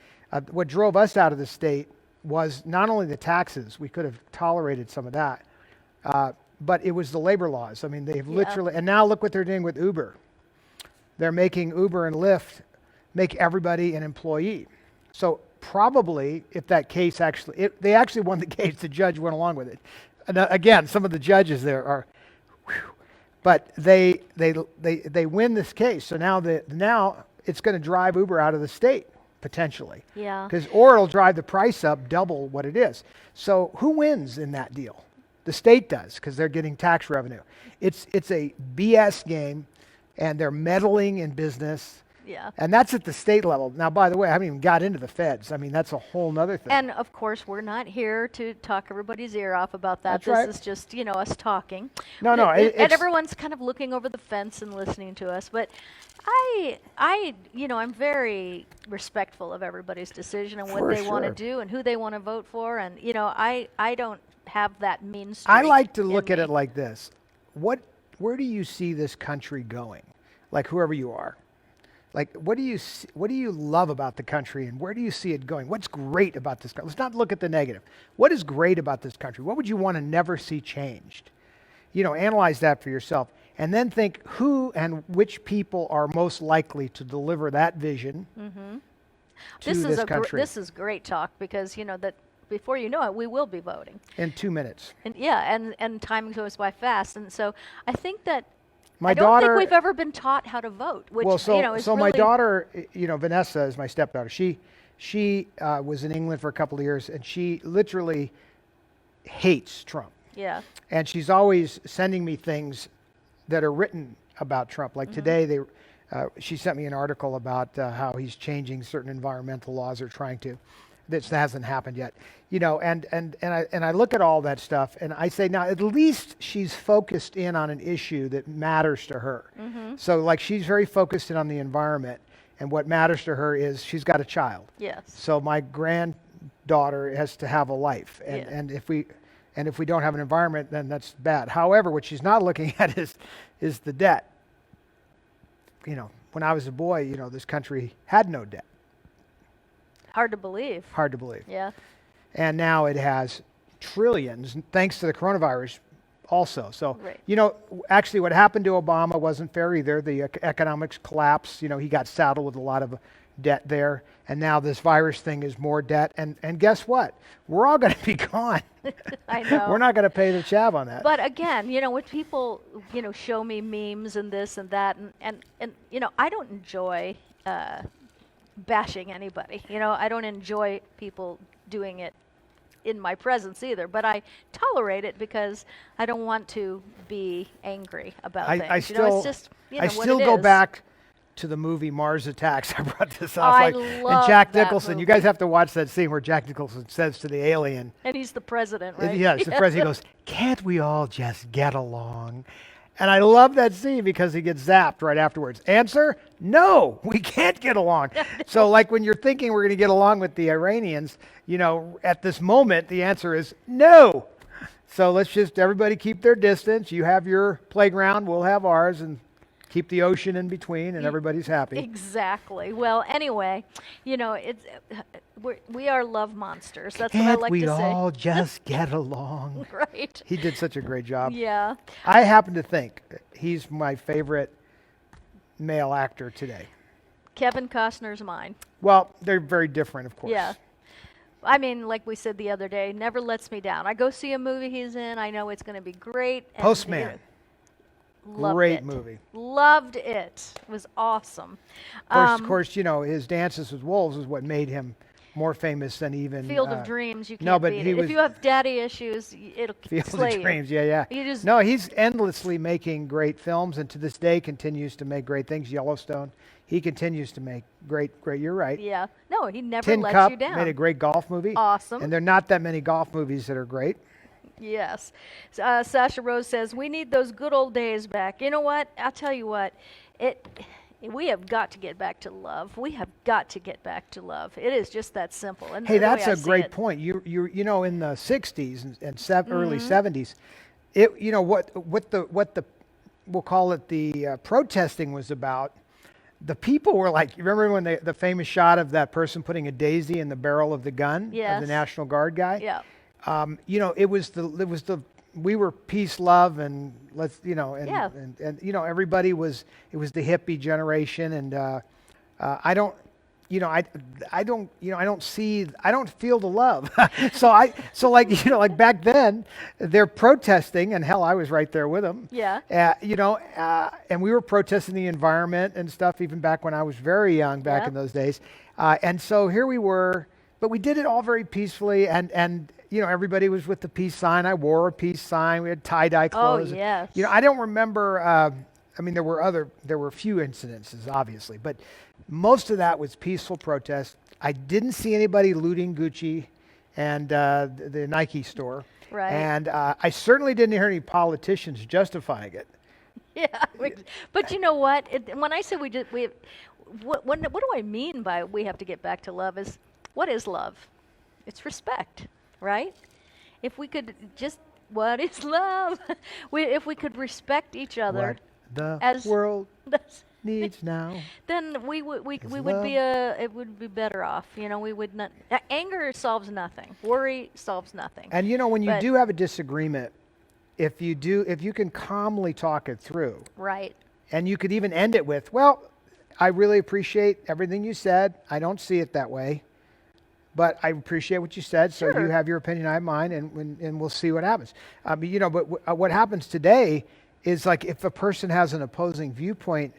What drove us out of the state was not only the taxes. We could have tolerated some of that. But it was the labor laws. I mean, they've literally, and now look what they're doing with Uber. They're making Uber and Lyft make everybody an employee. So probably, if that case they actually won the case, the judge went along with it. And again, some of the judges there are, but they win this case. So now it's going to drive Uber out of the state potentially. Yeah. Or it'll drive the price up double what it is. So who wins in that deal? The state does because they're getting tax revenue. It's a BS game, and they're meddling in business. Yeah. And that's at the state level. Now, by the way, I haven't even got into the feds. I mean, that's a whole nother thing. And of course, we're not here to talk everybody's ear off about that. That's right. This is just, us talking. No, And it's- everyone's kind of looking over the fence and listening to us. But I'm very respectful of everybody's decision and what For they want to sure. do and who they want to vote for. And, I don't have that mean streak I like to in look at me. it like this. Where do you see this country going? Like whoever you are. Like, what do you love about the country, and where do you see it going? What's great about this country? Let's not look at the negative. What is great about this country? What would you want to never see changed? Analyze that for yourself, and then think who and which people are most likely to deliver that vision to this country. This is great talk because that before you know it, we will be voting. In 2 minutes. And time goes by fast, and so I think that. My I don't daughter. think we've ever been taught how to vote, which Well, is so my really daughter, Vanessa is my stepdaughter. She was in England for a couple of years, and she literally hates Trump. Yeah. And she's always sending me things that are written about Trump. Like today, she sent me an article about how he's changing certain environmental laws or trying to. This hasn't happened yet, and I look at all that stuff and I say, now at least she's focused in on an issue that matters to her. So like she's very focused in on the environment, and what matters to her is she's got a child. Yes. So my granddaughter has to have a life, and, Yeah. and if we don't have an environment, then that's bad. However, what she's not looking at is the debt. When I was a boy, this country had no debt. Hard to believe. Hard to believe. Yeah. And now it has trillions, thanks to the coronavirus also. So, Right. Actually what happened to Obama wasn't fair either. The economics collapse, he got saddled with a lot of debt there. And now this virus thing is more debt. And guess what? We're all going to be gone. I know. We're not going to pay the chav on that. But again, when people, show me memes and this and that, and I don't enjoy bashing anybody. I don't enjoy people doing it in my presence either, but I tolerate it because I don't want to be angry about things. I still, it's just, I what still it go is. back to the movie Mars Attacks. I brought this up. I and love Jack that Nicholson. You movie. guys have to watch that scene where Jack Nicholson says to the alien, And he's the president, right? yes, the president goes, "Can't we all just get along?" And I love that scene because he gets zapped right afterwards. Answer: no, we can't get along. So like when you're thinking we're going to get along with the Iranians, at this moment, the answer is no. So let's just everybody keep their distance. You have your playground, we'll have ours, and keep the ocean in between, and everybody's happy. Exactly. Well, anyway, we are love monsters. That's what I Can't like we to say. all just get along? Right. He did such a great job. Yeah. I happen to think he's my favorite male actor today. Kevin Costner's mine. Well, they're very different, of course. Yeah. I mean, like we said the other day, never lets me down. I go see a movie he's in. I know it's going to be great. And, Postman. Loved Great it. movie. Loved it. It was awesome. Of course, his Dances with Wolves is what made him more famous than even Field of Dreams, you can't no, but beat he it. was If you have daddy issues, it'll Field slay of you. Dreams. Yeah. You just- No, he's endlessly making great films, and to this day continues to make great things. Yellowstone, he continues to make great. You're right. Yeah. No, he never Tin lets Cup you down. made a great golf movie. Awesome. And there are not that many golf movies that are great. Yes. Sasha Rose says, we need those good old days back. You know what? I'll tell you what. We have got to get back to love. We have got to get back to love. It is just that simple. And Hey, the way that's I a see great it. point. You in the 60s and early Mm-hmm. 70s, what the we'll call it the protesting was about. The people were like, you remember when the famous shot of that person putting a daisy in the barrel of the gun of Yes. the National Guard guy? Yeah. It was the we were peace, love, and let's Yeah. and everybody was, it was the hippie generation, and I don't feel the love. so like back then they're protesting, and hell, I was right there with them. Yeah. And we were protesting the environment and stuff even back when I was very young back Yep. in those days. And so here we were, but we did it all very peacefully, and everybody was with the peace sign. I wore a peace sign. We had tie-dye clothes. yes. I don't remember. I mean, there were a few incidences, obviously, but most of that was peaceful protest. I didn't see anybody looting Gucci and the Nike store. Right. And I certainly didn't hear any politicians justifying it. Yeah, but you know what? When I say what do I mean by we have to get back to love? What is love? It's respect, right? If we could what is love? If we could respect each other, What the as world needs now. then we would be it would be better off. We would not. Anger solves nothing. Worry solves nothing. And when you do have a disagreement, if you can calmly talk it through, Right. and you could even end it with, well, I really appreciate everything you said. I don't see it that way, but I appreciate what you said. So Sure. you have your opinion, I have mine, and we'll see what happens. But what happens today is, like, if a person has an opposing viewpoint,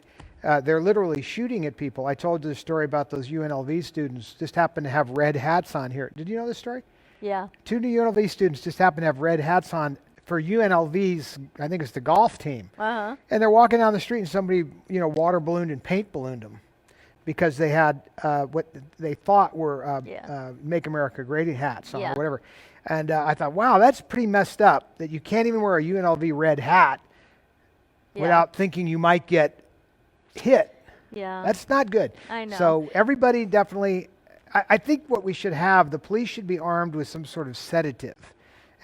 they're literally shooting at people. I told you the story about those UNLV students just happened to have red hats on here. Did you know this story? Yeah. 2 new UNLV students just happened to have red hats on for UNLV's, I think it's the golf team. Uh-huh. And they're walking down the street and somebody, water ballooned and paint ballooned them because they had what they thought were Make America Great hats on Yeah. or whatever. And I thought, wow, that's pretty messed up that you can't even wear a UNLV red hat Yeah. without thinking you might get hit. Yeah. That's not good. I know. So everybody definitely, I think what we should have, the police should be armed with some sort of sedative.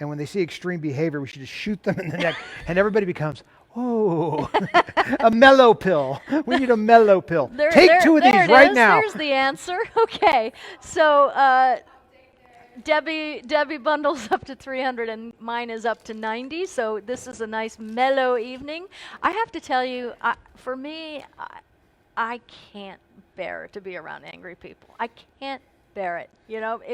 And when they see extreme behavior, we should just shoot them in the neck. And everybody becomes, oh, a mellow pill. We need a mellow pill. Take 2 of these right now. There's the answer. Okay. So Debbie bundles up to 300 and mine is up to 90. So this is a nice mellow evening. I have to tell you, for me, I can't bear to be around angry people. I can't bear it.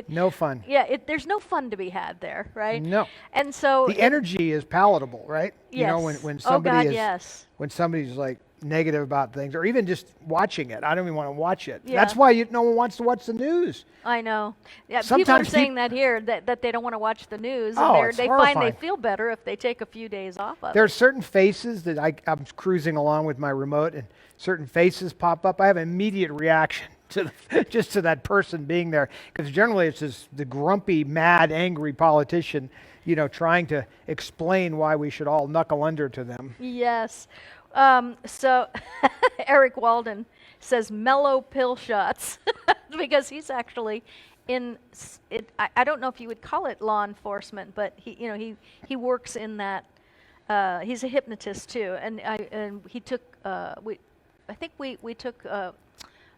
No fun. Yeah, there's no fun to be had there, right? No. And so The energy is palatable, right? Yes. When Oh, somebody God, is, yes. when somebody's like negative about things, or even just watching it. I don't even want to watch it. Yeah. That's why no one wants to watch the news. I know. Yeah, people are Sometimes saying that here that they don't want to watch the news, Oh, and it's they find they horrifying. feel better if they take a few days off of There are it. certain faces that I'm cruising along with my remote, and certain faces pop up. I have an immediate reaction to just to that person being there, because generally it's just the grumpy, mad, angry politician, trying to explain why we should all knuckle under to them. Yes. So Eric Walden says mellow pill shots because he's actually in it. I don't know if you would call it law enforcement, but he works in that. He's a hypnotist too, and he took I think we took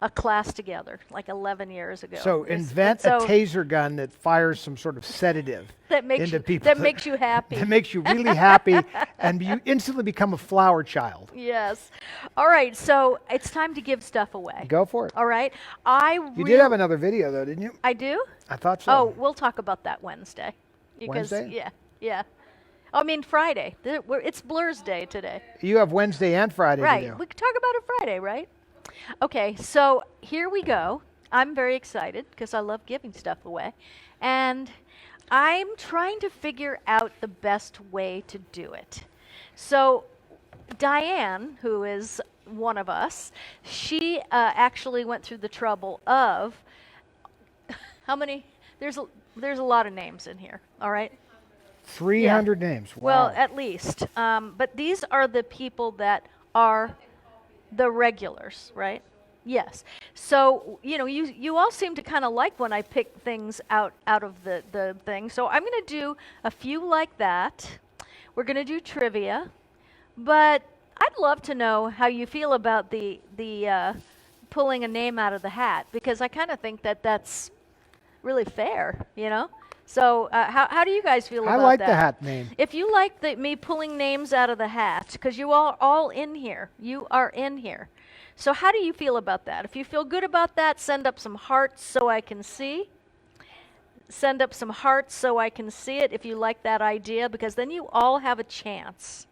a class together like 11 years ago. So invent a taser gun that fires some sort of sedative that makes into you, people. that makes you happy. That makes you really happy, and you instantly become a flower child. Yes. All right. So it's time to give stuff away. Go for it. All right. You did have another video, though, didn't you? I do? I thought so. Oh, we'll talk about that Wednesday. Wednesday? Yeah. I mean Friday. It's Blur's Day today. You have Wednesday and Friday Right. to do. We can talk about it Friday, right? Okay. So here we go. I'm very excited because I love giving stuff away, and I'm trying to figure out the best way to do it. So Diane, who is one of us, she actually went through the trouble of how many? There's a lot of names in here. All right. 300 names. Wow. Well, at least. But these are the people that are the regulars, right? Yes. So, you all seem to kind of like when I pick things out of the thing. So I'm going to do a few like that. We're going to do trivia. But I'd love to know how you feel about the pulling a name out of the hat, because I kind of think that's really fair, So how do you guys feel about that? I like the hat name. If you like me pulling names out of the hat, because you are all in here. You are in here. So how do you feel about that? If you feel good about that, send up some hearts so I can see. Send up some hearts so I can see it if you like that idea, because then you all have a chance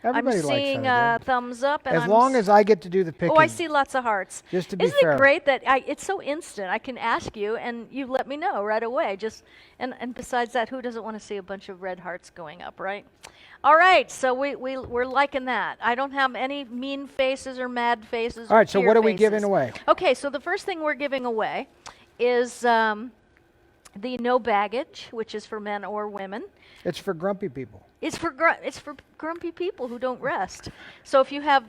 Everybody I'm likes seeing that idea. thumbs up. And As long as I get to do the picking. Oh, I see lots of hearts. Just to be Isn't fair. it great that it's so instant? I can ask you, and you let me know right away. And besides that, who doesn't want to see a bunch of red hearts going up, right? All right, so we're liking that. I don't have any mean faces or mad faces. All right, so cheer what are we faces. giving away? Okay, so the first thing we're giving away is the no baggage, which is for men or women. It's for grumpy people. It's for grumpy people who don't rest. So if you have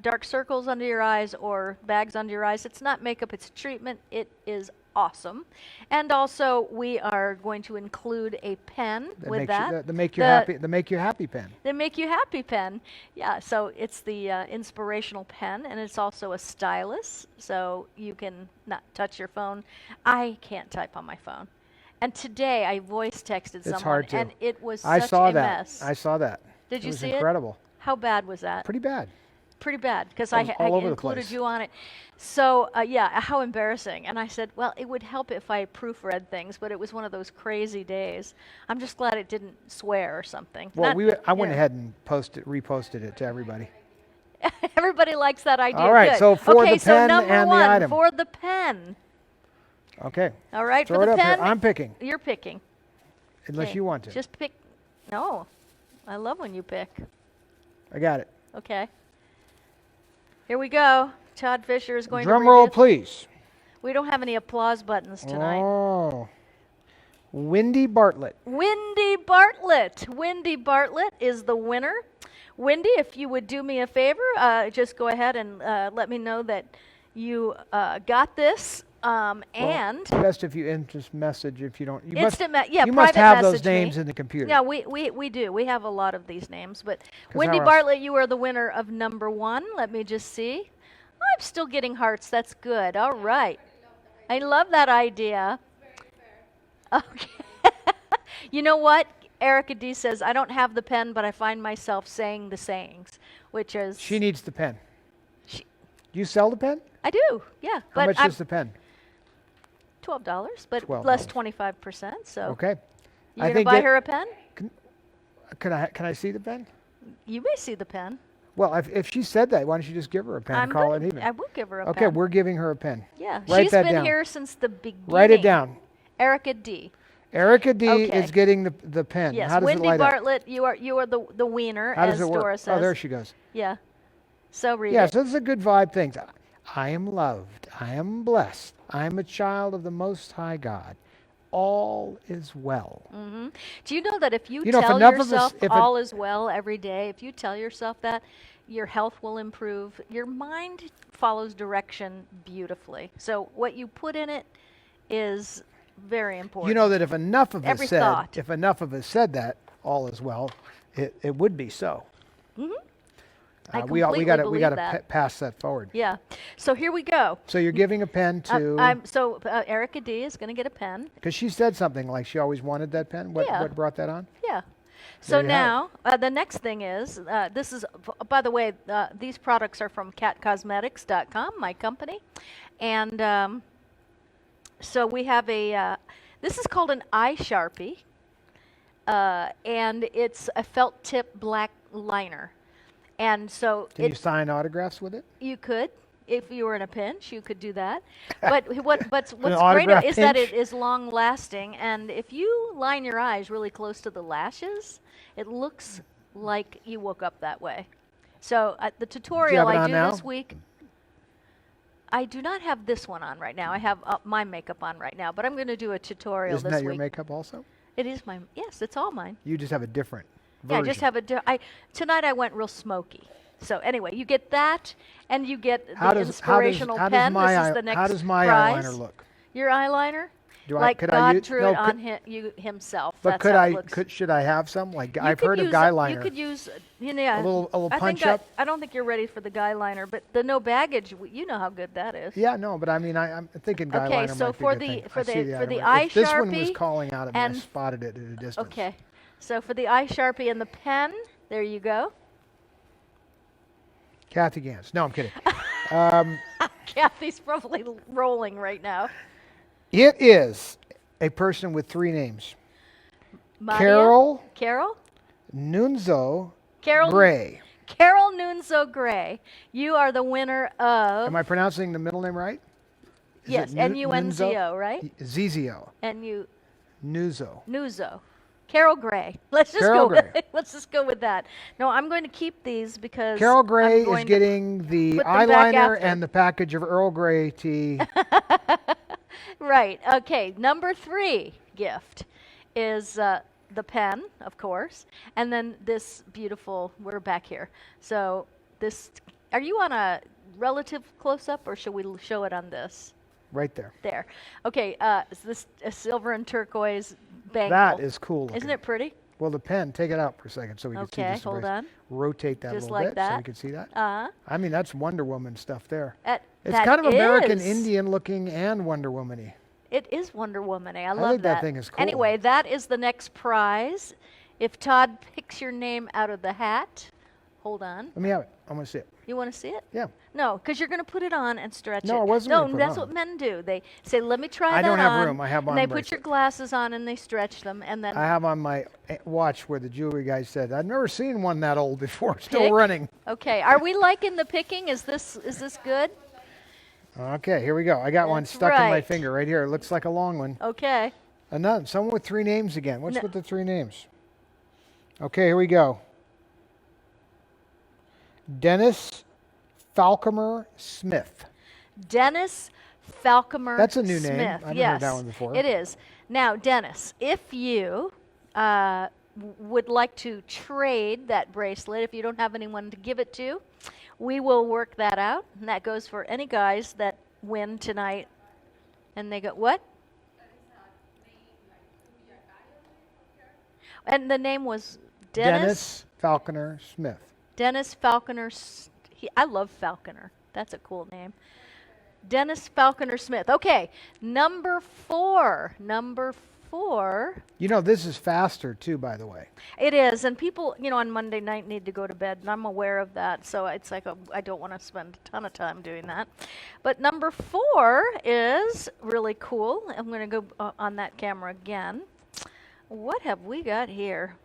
dark circles under your eyes or bags under your eyes, it's not makeup, it's treatment. It is awesome. And also we are going to include a pen with that. The make you happy. The make you happy pen. The make you happy pen. Yeah. So it's the inspirational pen, and it's also a stylus, so you can not touch your phone. I can't type on my phone. And today I voice texted someone, hard to. and it was such I saw a that. mess. I saw that. Did you was see it? incredible. How bad was that? Pretty bad. Pretty bad, because It I was all over the included place. you on it. So, yeah, how embarrassing. And I said, well, it would help if I proofread things, but it was one of those crazy days. I'm just glad it didn't swear or something. Well, I went yeah. ahead and reposted it to everybody. Everybody likes that idea. All right, Good. so for okay, the so pen number and the one, item. for the pen. Okay. All right, Throw for it the up here. pen. I'm picking, You're picking. unless Okay, you want to. Just pick. No, I love when you pick. I got it. Okay. Here we go. Todd Fisher is going Drum to roll, reveal. please. We don't have any applause buttons tonight. Oh. Wendy Bartlett. Wendy Bartlett. Wendy Bartlett is the winner. Wendy, if you would do me a favor, just go ahead and let me know that you got this. And Best if you just message if you don't. You instant must, yeah, you private must have message those names me. in the computer. Yeah, we do. We have a lot of these names. But 'Cause Wendy how else? Bartlett, you are the winner of number one. Let me just see. I'm still getting hearts. That's good. All right. I love that idea. Okay. You know what? Erica D says, I don't have the pen, but I find myself saying the sayings, which is... She needs the pen. She- Do you sell the pen? I do, yeah. How but much I'm is the pen? $12, but $12. less 25%. So Okay. you're going to buy her a pen? Can I see the pen? You may see the pen. Well, if she said that, why don't you just give her a pen and call it even? I will give her a Okay, pen. we're giving her a pen. Yeah, Write she's that been down. here since the beginning. Write it down. Erica D. Erica D Okay. is getting the pen. Yes, How does Wendy it light up? Bartlett, you are the wiener, How as does it work? Dora says. Oh, there she goes. Yeah. So read Yeah, it. so this is a good vibe thing. I am loved. I am blessed. I am a child of the Most High God. All is well. Do you know that if you, You know, if tell enough of us- yourself if it- all is well every day, if you tell yourself that, your health will improve. Your mind follows direction beautifully. So what you put in it is very important. You know that if enough of Every us said, thought. if enough of us said that, all is well, it would be so. I We completely got believe to that. pass that forward. Yeah. So here we go. So you're giving a pen to Erica D is going to get a pen. because she said something like she always wanted that pen. What Yeah. what brought that on? Yeah. So you have now, the next thing is, this is, by the way, these products are from catcosmetics.com, my company. And so we have this is called an eye Sharpie. And it's a felt tip black liner. And so Can you sign autographs with it? you could, if you were in a pinch, you could do that. But what's great autograph is that pinch? it is long lasting, and if you line your eyes really close to the lashes, it looks like you woke up that way. So the tutorial have it I on do now? this week, I do not have this one on right now. I have my makeup on right now, but I'm going to do a tutorial Isn't this that your week. makeup also? It is my, yes, it's all mine. You just have a different Yeah, version. I just have tonight I went real smoky. So anyway, you get that, and you get the inspirational pen. This is the next how does my prize. eyeliner look? Your eyeliner? Do Like could God use, drew no, it on could, himself. But That's could how it looks. should I have some? Like You I've could heard of use guy You liner. could use, a little I punch think up? I don't think you're ready for the guy liner, but the no baggage, you know how good that is. Yeah, no, but I mean, I'm thinking guy Okay, liner so might be for a good the- thing. for I the- see for the eyeliner. eye If this one was Sharpie calling out at me, I and- spotted it at a distance. Okay, so for the eye Sharpie and the pen, there you go. Kathy Gans. No, I'm kidding. Kathy's probably rolling right now. It is a person with three names. Maria? Carol Carol? Nunzo Carol Gray. Carol Nunzo Gray. You are the winner of. Am I pronouncing the middle name right? Is Yes, it N-U-N-Z-O, right? Zizio. Nunzo. Nuzo. Carol Gray. Let's just Carol go with Gray. it. Let's just go with that. No, I'm going to keep these because Carol Gray I'm is going to getting the put them back eyeliner after. and the package of Earl Grey tea. Right. Okay. Number 3 gift is the pen, of course, and then this beautiful. We're back here. So this. Are you on a relative close-up, or should we show it on this? Right there. There. Okay. Is this a silver and turquoise bangle? That is cool looking. Isn't it pretty? Well, the pen, take it out for a second so we can see Okay. this. Hold on. Rotate that Just a little like bit so we that. can see that. Uh-huh. I mean, that's Wonder Woman stuff there. It's that kind of American is. Indian looking and Wonder Woman-y. It is Wonder Woman-y. I love think that thing is cool. Anyway, that is the next prize. If Todd picks your name out of the hat, hold on. Let me have it. I want to see it. You want to see it? Yeah. No, because you're going to put it on and stretch it. No, I wasn't No, gonna put it that's on. what men do. They say, "Let me try I that don't have on," room. I have and on they a put your bracelet. glasses on and they stretch them, and then I have on my watch where the jewelry guy said, I've never seen one that old before, still Pick. running. Okay, are we liking the picking? Is this good? Okay, here we go. I got one That's stuck in my right. finger right here. It looks like a long one. Okay. Another, someone with 3 names again. What's No. with the 3 names? Okay, here we go. Dennis Falcomer Smith. Dennis Falcomer That's a new name. Smith. I haven't heard Yes, that one before. it is. Now, Dennis, if you would like to trade that bracelet, if you don't have anyone to give it to, we will work that out. And that goes for any guys that win tonight. And they go, what? And the name was Dennis Falconer Smith. Dennis Falconer. I love Falconer. That's a cool name. Dennis Falconer Smith. Okay, number 4. Number 4. You know, this is faster too, by the way. It is, and people, on Monday night need to go to bed, and I'm aware of that. So it's like I don't want to spend a ton of time doing that. But number 4 is really cool. I'm going to go on that camera again. What have we got here?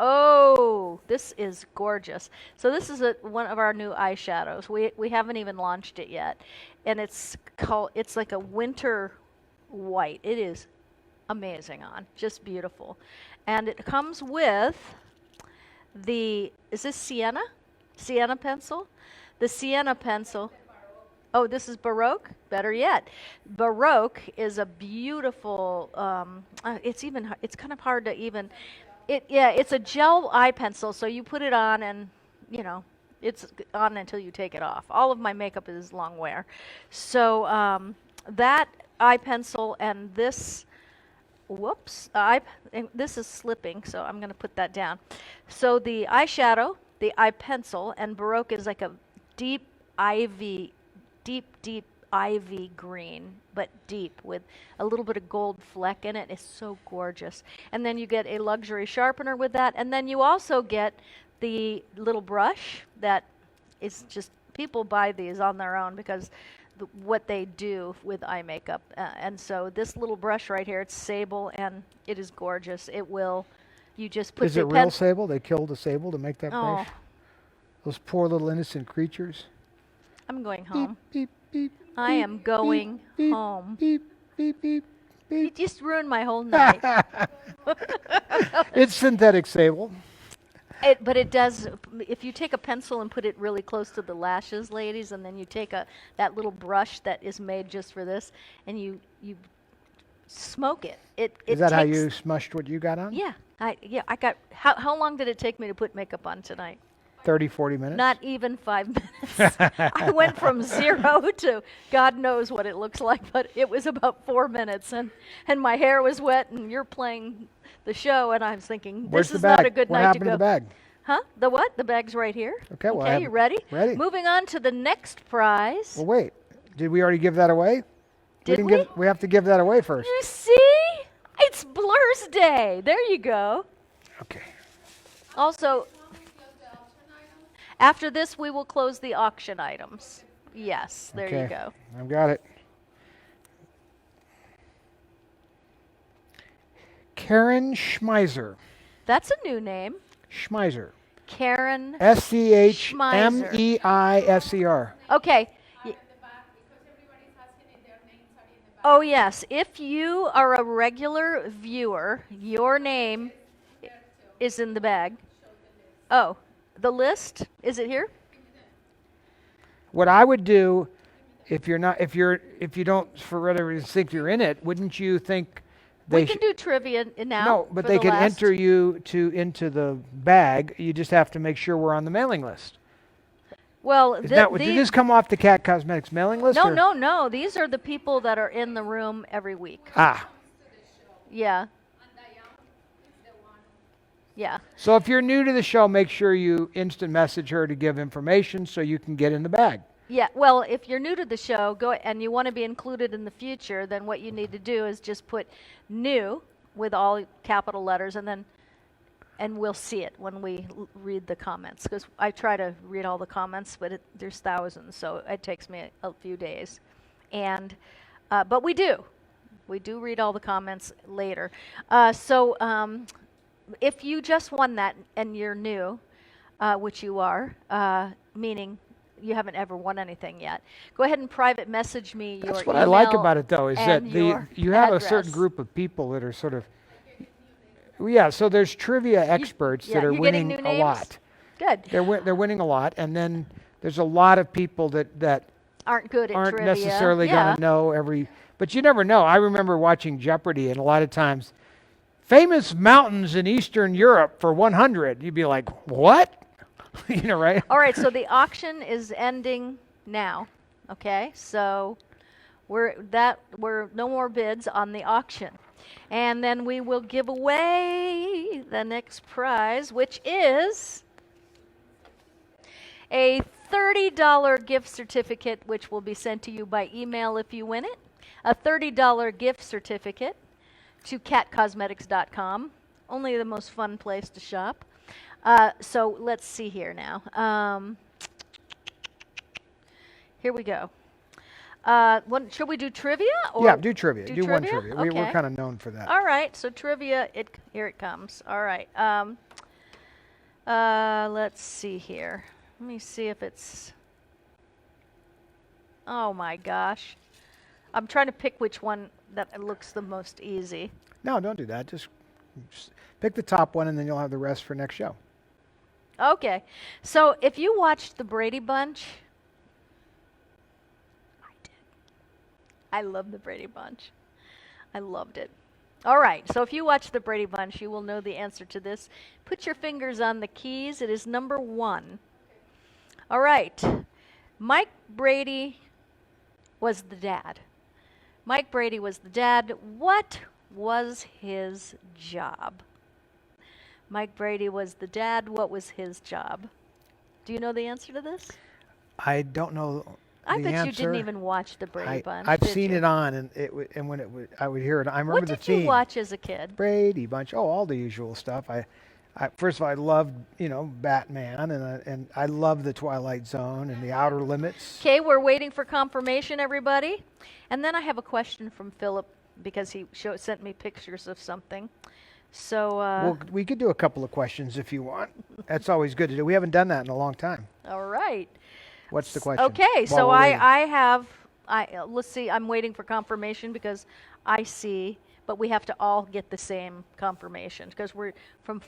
Oh, this is gorgeous. So this is one of our new eyeshadows. We haven't even launched it yet, and it's like a winter white. It is amazing on, just beautiful, and it comes with is this Sienna pencil? The Sienna pencil. Oh, this is Baroque? Better yet. Baroque is a beautiful, it's kind of hard to even, it's a gel eye pencil, so you put it on and, it's on until you take it off. All of my makeup is long wear. So that eye pencil and this, this is slipping, so I'm going to put that down. So the eyeshadow, the eye pencil, and Baroque is like a deep ivy green, but deep with a little bit of gold fleck in it. It's so gorgeous. And then you get a luxury sharpener with that. And then you also get the little brush that is just, people buy these on their own because what they do with eye makeup. And so this little brush right here, it's sable, and it is gorgeous. You just put Is it real sable? They killed a sable to make that brush? Those poor little innocent creatures. I'm going home. Beep, beep, beep, I am going beep, home. Beep, beep, beep, You beep. just ruined my whole night. It's synthetic sable. But it does, if you take a pencil and put it really close to the lashes, ladies, and then you take that little brush that is made just for this, and you smoke it. Is that how you smushed what you got on? Yeah. I got, how long did it take me to put makeup on tonight? 30, 40 minutes? Not even 5 minutes. I went from 0 to God knows what it looks like, but it was about 4 minutes, and my hair was wet, and you're playing the show, and I was thinking, Where's this the is bag? not a good What night to happened go. to the bag? Huh? The what? The bag's right here. Okay, well, I Okay, have you it ready? ready. Moving on to the next prize. Well, wait. Did we already give that away? Did we? We have to give that away first. You see? It's Blur's Day. There you go. Okay. Also, after this, we will close the auction items. Yes, there you go. I've got it. Karen Schmeiser. That's a new name. Schmeiser. Karen. SCHMEISER. Okay. Oh, yes. If you are a regular viewer, your name is in the bag. Oh, the list? Is it here? What I would do, if you don't for whatever reason think you're in it, wouldn't you think We can do trivia now. No, but for they the could last- enter you into the bag. You just have to make sure we're on the mailing list. Well, Did this come off the Cat Cosmetics mailing list? no, or? no, no. These are the people that are in the room every week. Ah. Yeah. Yeah. So if you're new to the show, make sure you instant message her to give information so you can get in the bag. Yeah, well, if you're new to the show, go and you want to be included in the future, then what you need to do is just put new with all capital letters, and we'll see it when we read the comments, because I try to read all the comments, but there's thousands, so it takes me a few days. And but we do read all the comments later. So if you just won that and you're new, which you are, meaning you haven't ever won anything yet, go ahead and private message me your That's what email I like about it, though, is that your you have address. a certain group of people that are sort of, yeah. So there's trivia experts that are you're getting winning new a names? lot. Good. They're winning a lot, and then there's a lot of people that Aren't good at aren't trivia. necessarily Yeah. going to know every. But you never know. I remember watching Jeopardy, and a lot of times, famous mountains in Eastern Europe for 100. You'd be like, what? You know, right? All right, so the auction is ending now. Okay, so we're no more bids on the auction, and then we will give away the next prize, which is a $30 gift certificate, which will be sent to you by email if you win it. A $30 gift certificate to catcosmetics.com, only the most fun place to shop. So let's see here now. Here we go. Should we do trivia? Or Yeah, do trivia. Do one trivia? trivia. We're Okay. kind of known for that. All right, so trivia, here it comes. All right. Let's see here. Let me see if it's... Oh my gosh. I'm trying to pick which one that looks the most easy. No, don't do that. Just pick the top one, and then you'll have the rest for next show. Okay. So if you watched the Brady Bunch... I did. I love the Brady Bunch. I loved it. All right, so if you watch the Brady Bunch, you will know the answer to this. Put your fingers on the keys. It is number 1. All right. Mike Brady was the dad. Mike Brady was the dad. What was his job? Mike Brady was the dad. What was his job? Do you know the answer to this? I don't know I the bet answer. you didn't even watch the Brady Bunch. I've did seen you? it on, and when I would hear it, I remember What the did theme. you watch as a kid? Brady Bunch. Oh, all the usual stuff. First of all, I loved Batman, and I love the Twilight Zone and the Outer Limits. Okay, we're waiting for confirmation, everybody. And then I have a question from Philip because he sent me pictures of something. So, Well, we could do a couple of questions if you want. That's always good to do. We haven't done that in a long time. all right. What's the question? Okay, While so we're waiting. let's see, I'm waiting for confirmation because I see, but we have to all get the same confirmation because we're from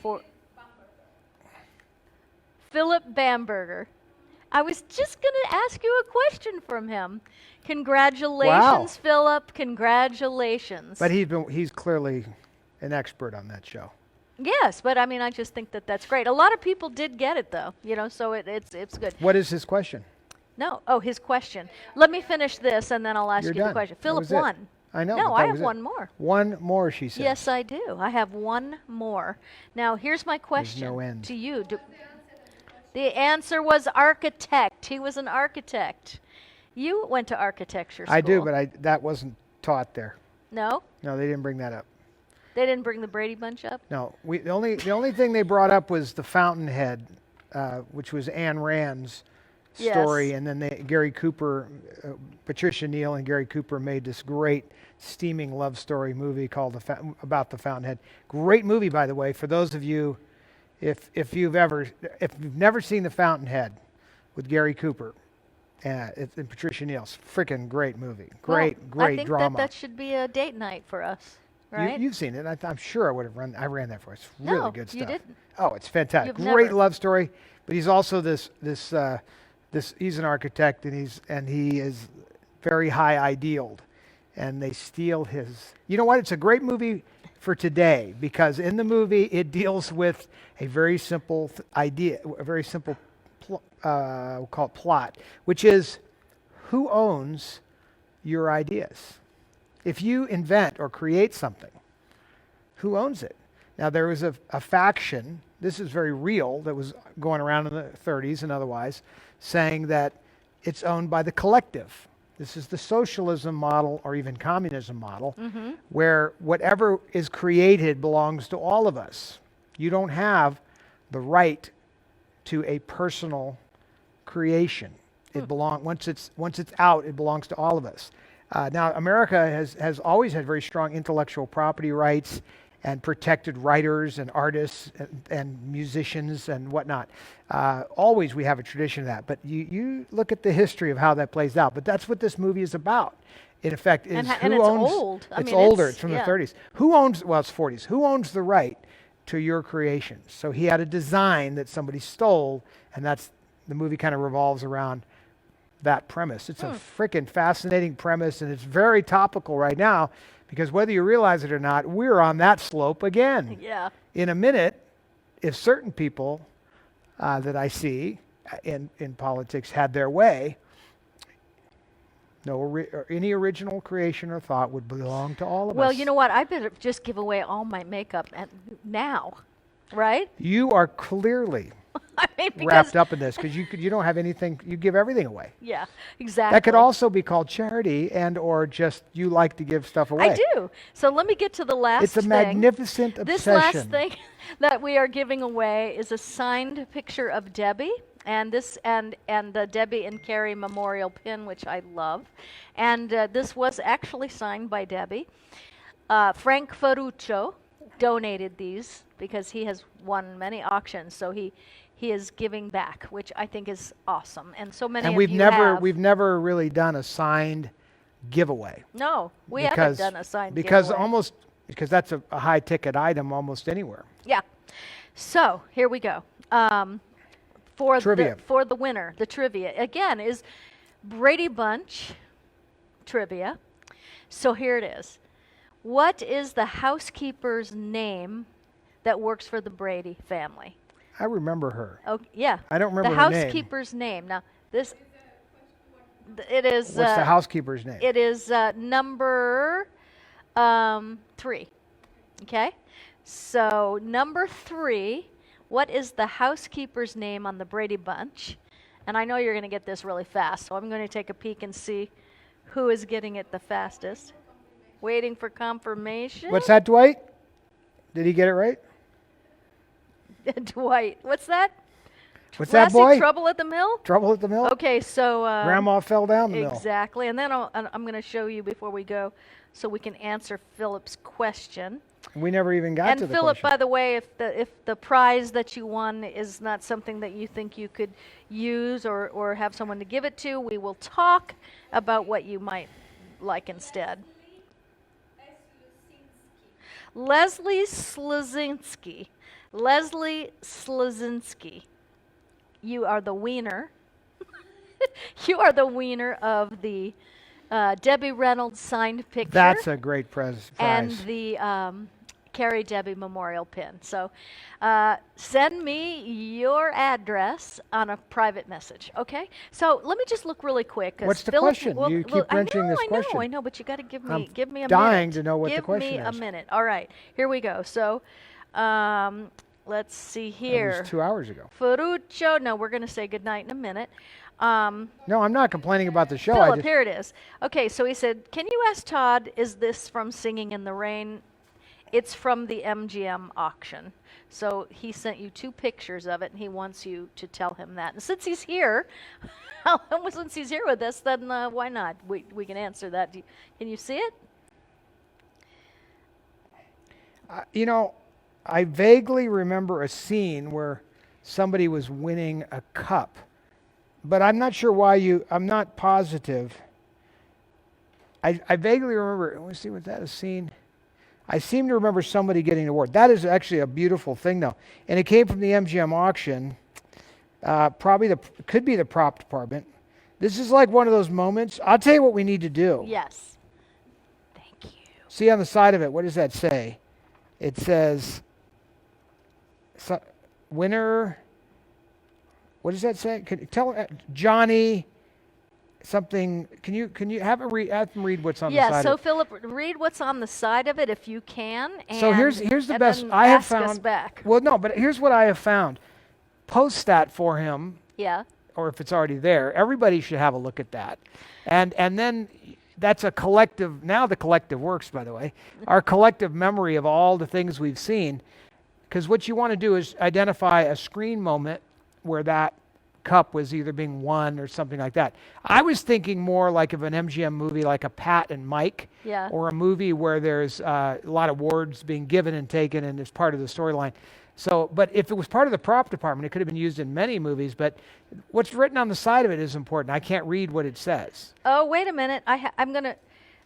Philip Bamberger. I was just going to ask you a question from him. Congratulations, Philip. Congratulations. But he's clearly an expert on that show. Yes, but I mean, I just think that's great. A lot of people did get it, though, so it's good. What is his question? No, his question. Let me finish this, and then I'll ask You're you the done. question. That Philip was it. won. I know. No, but I that have was it. one more. One more, she said. Yes, I do. I have one more. Now, here's my question no end. to you. The answer was architect. He was an architect. You went to architecture school. I do, but that wasn't taught there. No? No, they didn't bring that up. They didn't bring the Brady Bunch up? No, the only thing they brought up was the Fountainhead, which was Anne Rand's story, Yes. and then Gary Cooper, Patricia Neal and Gary Cooper made this great steaming love story movie called about the Fountainhead. Great movie, by the way. For those of you if you've never seen The Fountainhead with Gary Cooper and Patricia Neal's, freaking great movie. Great I think drama. that should be a date night for us, right? You've seen it. I'm sure I would have run. I ran that for us. Really No, good stuff. you didn't. Oh, it's fantastic. You've Great never. love story. But he's also this. He's an architect, and he is very high idealed, and they steal his. You know what? It's a great movie for today because in the movie it deals with a very simple idea, a very simple we'll call it plot, which is who owns your ideas. If you invent or create something, who owns it? Now, there was a faction, this is very real, that was going around in the 30s and otherwise, saying that it's owned by the collective. This is the socialism model or even communism model, where whatever is created belongs to all of us. You don't have the right to a personal creation. It once it's out, it belongs to all of us. Now, America has always had very strong intellectual property rights and protected writers and artists and musicians and whatnot. Always we have a tradition of that. But you look at the history of how that plays out. But that's what this movie is about. In effect, is and who it's owns. old. I It's mean, older. it's- It's from yeah. the 30s. Who owns? Well, it's 40s. Who owns the right to your creations? So he had a design that somebody stole, and the movie kind of revolves around that premise. It's a freaking fascinating premise, and it's very topical right now because whether you realize it or not, we're on that slope again. Yeah. In a minute, if certain people that I see in politics had their way, any original creation or thought would belong to all of us. Well, you know what? I better just give away all my makeup now, right? You are clearly I mean, because, wrapped up in this because you don't have anything. You give everything away. Yeah, exactly. That could also be called charity or just you like to give stuff away. I do. So let me get to the last It's a thing. magnificent obsession. This last thing that we are giving away is a signed picture of Debbie, and the Debbie and Carrie memorial pin, which I love. And this was actually signed by Debbie. Frank Ferruccio donated these because he has won many auctions, so he is giving back, which I think is awesome. And so many And of we've you never have. we've never really done a signed giveaway. No, we haven't done a signed because giveaway. because that's a high ticket item almost anywhere. Yeah. So here we go. For Trivia. the winner, the trivia again is Brady Bunch trivia. So here it is. What is the housekeeper's name that works for the Brady family? I remember her. Oh, yeah. I don't remember the her name. housekeeper's name. Now this. It is. What's the housekeeper's name? It is number 3. Okay? So, number 3, what is the housekeeper's name on the Brady Bunch? And I know you're going to get this really fast, so I'm going to take a peek and see who is getting it the fastest. Waiting for confirmation. What's that, Dwight? Did he get it right? Dwight. What's that? What's Lassie, that, boy? Trouble at the Mill? Trouble at the mill? Okay, so... Grandma fell down the mill. Exactly. And then I'm going to show you before we go so we can answer Philip's question. We never even got to And the Philip, question. by the way, if the prize that you won is not something that you think you could use or have someone to give it to, we will talk about what you might like instead. Leslie Slazinski. Leslie Slazinski. You are the wiener. You are the wiener of the Debbie Reynolds signed picture. That's a great prize. And the Carrie Debbie memorial pin. So send me your address on a private message, okay? So let me just look really quick. 'Cause What's the Philip question? You keep mentioning this question. I know, but you got to give me I'm a minute. dying to know what the question Give me a is. minute. All right, here we go. So let's see It here. was 2 hours ago. Ferruccio. No, we're going to say goodnight in a minute. No, I'm not complaining about the show. Philip, here it is. Okay, so he said, can you ask Todd, is this from Singing in the Rain? It's from the MGM auction. So he sent you 2 pictures of it, and he wants you to tell him that. And since he's here, since he's here with us, then why not? We can answer that. Can you see it? You know, I vaguely remember a scene where somebody was winning a cup, but I'm not sure why I'm not positive. I vaguely remember, let's see, was that a scene? I seem to remember somebody getting an award. That is actually a beautiful thing, though. And it came from the MGM auction. Could be the prop department. This is like one of those moments. I'll tell you what we need to do. Yes. Thank you. See on the side of it, what does that say? It says, winner, what does that say? Tell Johnny something. Can you have them read what's on the side? Yeah, so of it? Philip, read what's on the side of it if you can. And, So here's the and best then I have ask us found. back. Well, no, but here's what I have found. Post that for him, Yeah. or if it's already there. Everybody should have a look at that, and then that's a collective. Now the collective works, by the way, our collective memory of all the things we've seen. Because what you want to do is identify a screen moment where that cup was either being won or something like that. I was thinking more like of an MGM movie like a Pat and Mike, Yeah. or a movie where there's a lot of awards being given and taken and it's part of the storyline. So, but if it was part of the prop department, it could have been used in many movies, but what's written on the side of it is important. I can't read what it says. Oh, wait a minute. I'm going to,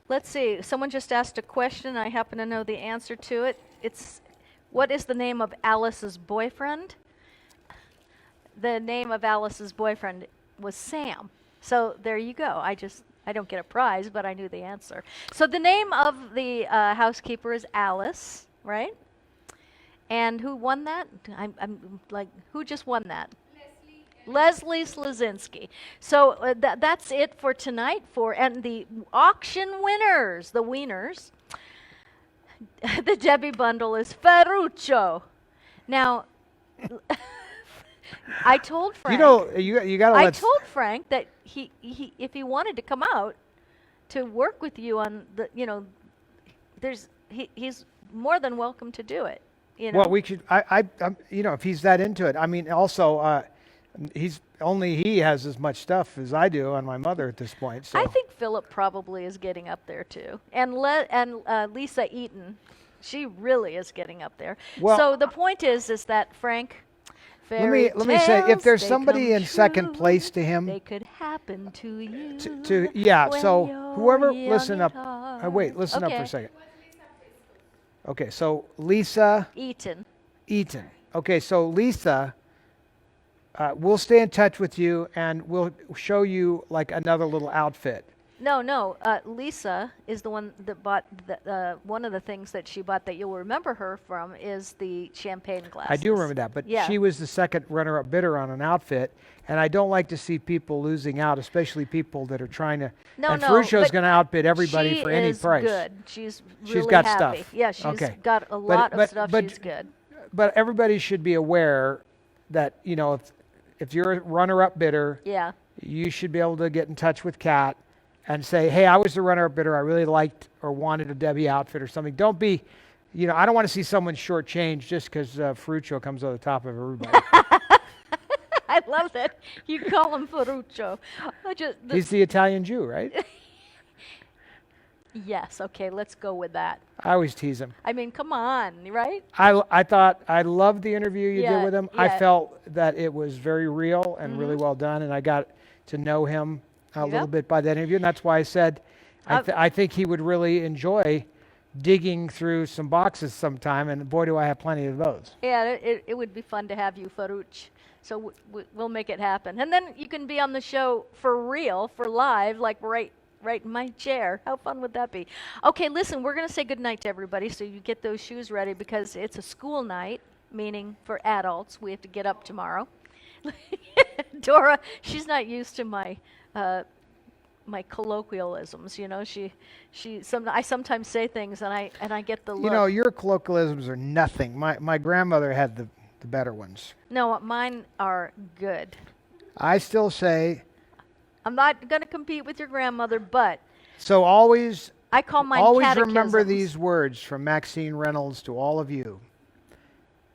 let's see. Someone just asked a question. I happen to know the answer to it. It's, what is the name of Alice's boyfriend? The name of Alice's boyfriend was Sam. So there you go. I don't get a prize, but I knew the answer. So the name of the housekeeper is Alice, right? And who won that? I'm like, who just won that? Leslie Slazinski. So that's it for tonight. And the auction winners, the wieners. The Debbie bundle is Ferruccio. Now, I told Frank. You got to I let. told Frank that he if he wanted to come out to work with you on the, he's more than welcome to do it. Well, we should. If he's that into it. I mean, also, he has as much stuff as I do on my mother at this point. So. I think Philip probably is getting up there too, and Lisa Eaton, she really is getting up there. Well, so the point is that Frank. Let me say, if there's they somebody come in second true, place to him, they could happen to you. Yeah. when So you're whoever, young listen up. at heart. Wait, listen up for Okay. a second. Okay, so Lisa Eaton. Okay, so Lisa, we'll stay in touch with you, and we'll show you like another little outfit. No. Lisa is the one that bought one of the things that she bought that you'll remember her from is the champagne glasses. I do remember that, but yeah. she was the second runner-up bidder on an outfit, and I don't like to see people losing out, especially people that are trying to. And Ferruccio's going to outbid everybody for any price. She is good. She's really got happy. stuff. Yeah, she's Okay. got a lot of stuff. But She's good. But everybody should be aware that if you're a runner-up bidder, Yeah. you should be able to get in touch with Kat and say, hey, I was the runner-up bidder. I really liked or wanted a Debbie outfit or something. Don't be, I don't want to see someone shortchanged just because Ferruccio comes on the top of everybody. I love that. You call him Ferruccio. He's the Italian Jew, right? Yes, okay, let's go with that. I always tease him. I mean, come on, right? I thought I loved the interview you Yeah, did with him. yeah. I felt that it was very real and really well done, and I got to know him a little Yep. bit by that interview, and that's why I said I think he would really enjoy digging through some boxes sometime, and boy, do I have plenty of those. Yeah, it would be fun to have you, Ferruccio. So we'll make it happen. And then you can be on the show for real, for live, like right in my chair. How fun would that be? Okay, listen, we're going to say goodnight to everybody, so you get those shoes ready because it's a school night, meaning for adults. We have to get up tomorrow. Dora, she's not used to my my colloquialisms, I sometimes say things and I get the look. Your colloquialisms are nothing. My grandmother had the better ones. No, mine are good. I still say. I'm not going to compete with your grandmother, but So always I call mine remember catechisms. these words from Maxine Reynolds to all of you.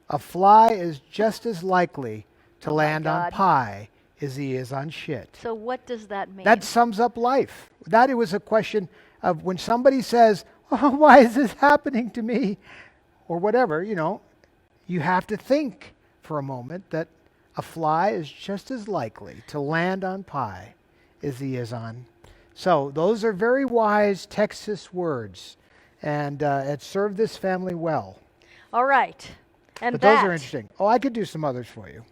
A fly is just as likely to land on God. pie as he is on shit. So what does that mean? That sums up life. It was a question of when somebody says, oh, why is this happening to me? Or whatever, you have to think for a moment that a fly is just as likely to land on pie as he is on. So those are very wise Texas words, and it served this family well. All right. And But that. those are interesting. Oh, I could do some others for you.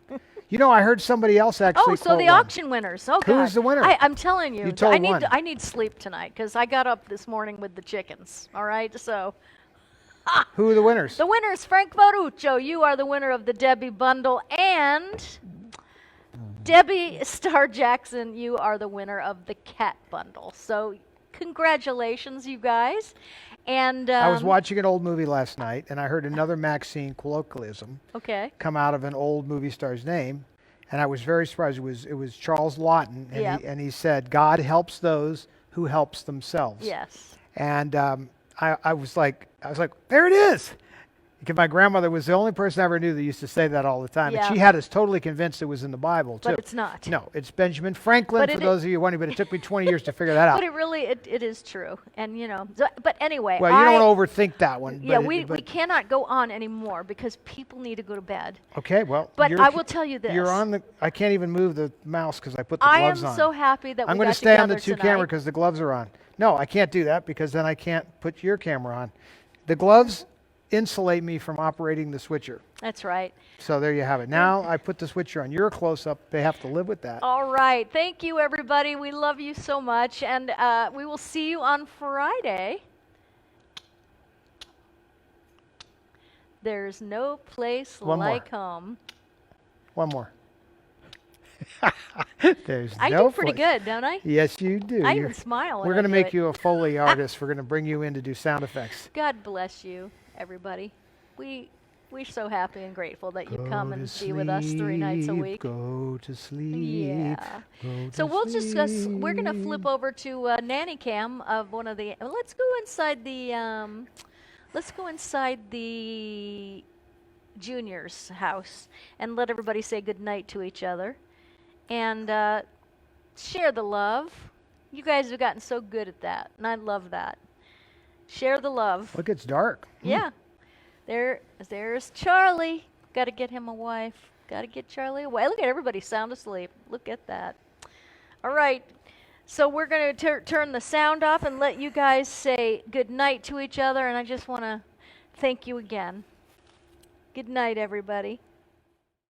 You know, I heard somebody else actually Oh, so quote the one. auction winners. Oh, God. Who's the winner? I'm telling you. You told one. I need sleep tonight because I got up this morning with the chickens. All right, so Who are the winners? the winners, Frank Baruccio. You are the winner of the Debbie bundle, and Debbie Star Jackson. You are the winner of the cat bundle. So congratulations, you guys. And I was watching an old movie last night, and I heard another Maxine colloquialism Okay. come out of an old movie star's name, and I was very surprised. It was Charles Lawton, and, Yeah. and he said, "God helps those who helps themselves." Yes. And I was like, there it is. Because my grandmother was the only person I ever knew that used to say that all the time. Yeah. And she had us totally convinced it was in the Bible, too. But it's not. No, it's Benjamin Franklin, But for it those of you wondering, but it took me 20 years to figure that out. But it really, it is true. And, you know, but anyway. Well, you don't want to overthink that one. Yeah, but we cannot go on anymore because people need to go to bed. Okay, well. But I will tell you this. You're on the, I can't even move the mouse because I put the gloves on. I am so happy that I'm we going got to stay on the together two camera tonight. because the gloves are on. No, I can't do that because then I can't put your camera on. The gloves insulate me from operating the switcher. That's right. So there you have it. Now I put the switcher on. You're a close-up. They have to live with that. All right. Thank you, everybody. We love you so much. And we will see you on Friday. There's no place One more. like home. One more. There's I no do pretty place. good, don't I? Yes, you do. I You're- even smile. We're going to make you a Foley artist. We're going to bring you in to do sound effects. God bless you, everybody. We're so happy and grateful that you come and be with us 3 nights a week. Go to sleep. Yeah. Go So to we'll just we're gonna flip sleep. over to nanny cam of one of the. Let's go inside the junior's house and let everybody say good night to each other, and share the love. You guys have gotten so good at that, and I love that. Share the love. Look, it's dark. Yeah. There's Charlie. Got to get him a wife. Got to get Charlie a wife. Look at everybody sound asleep. Look at that. All right. So we're going to turn the sound off and let you guys say good night to each other. And I just want to thank you again. Good night, everybody.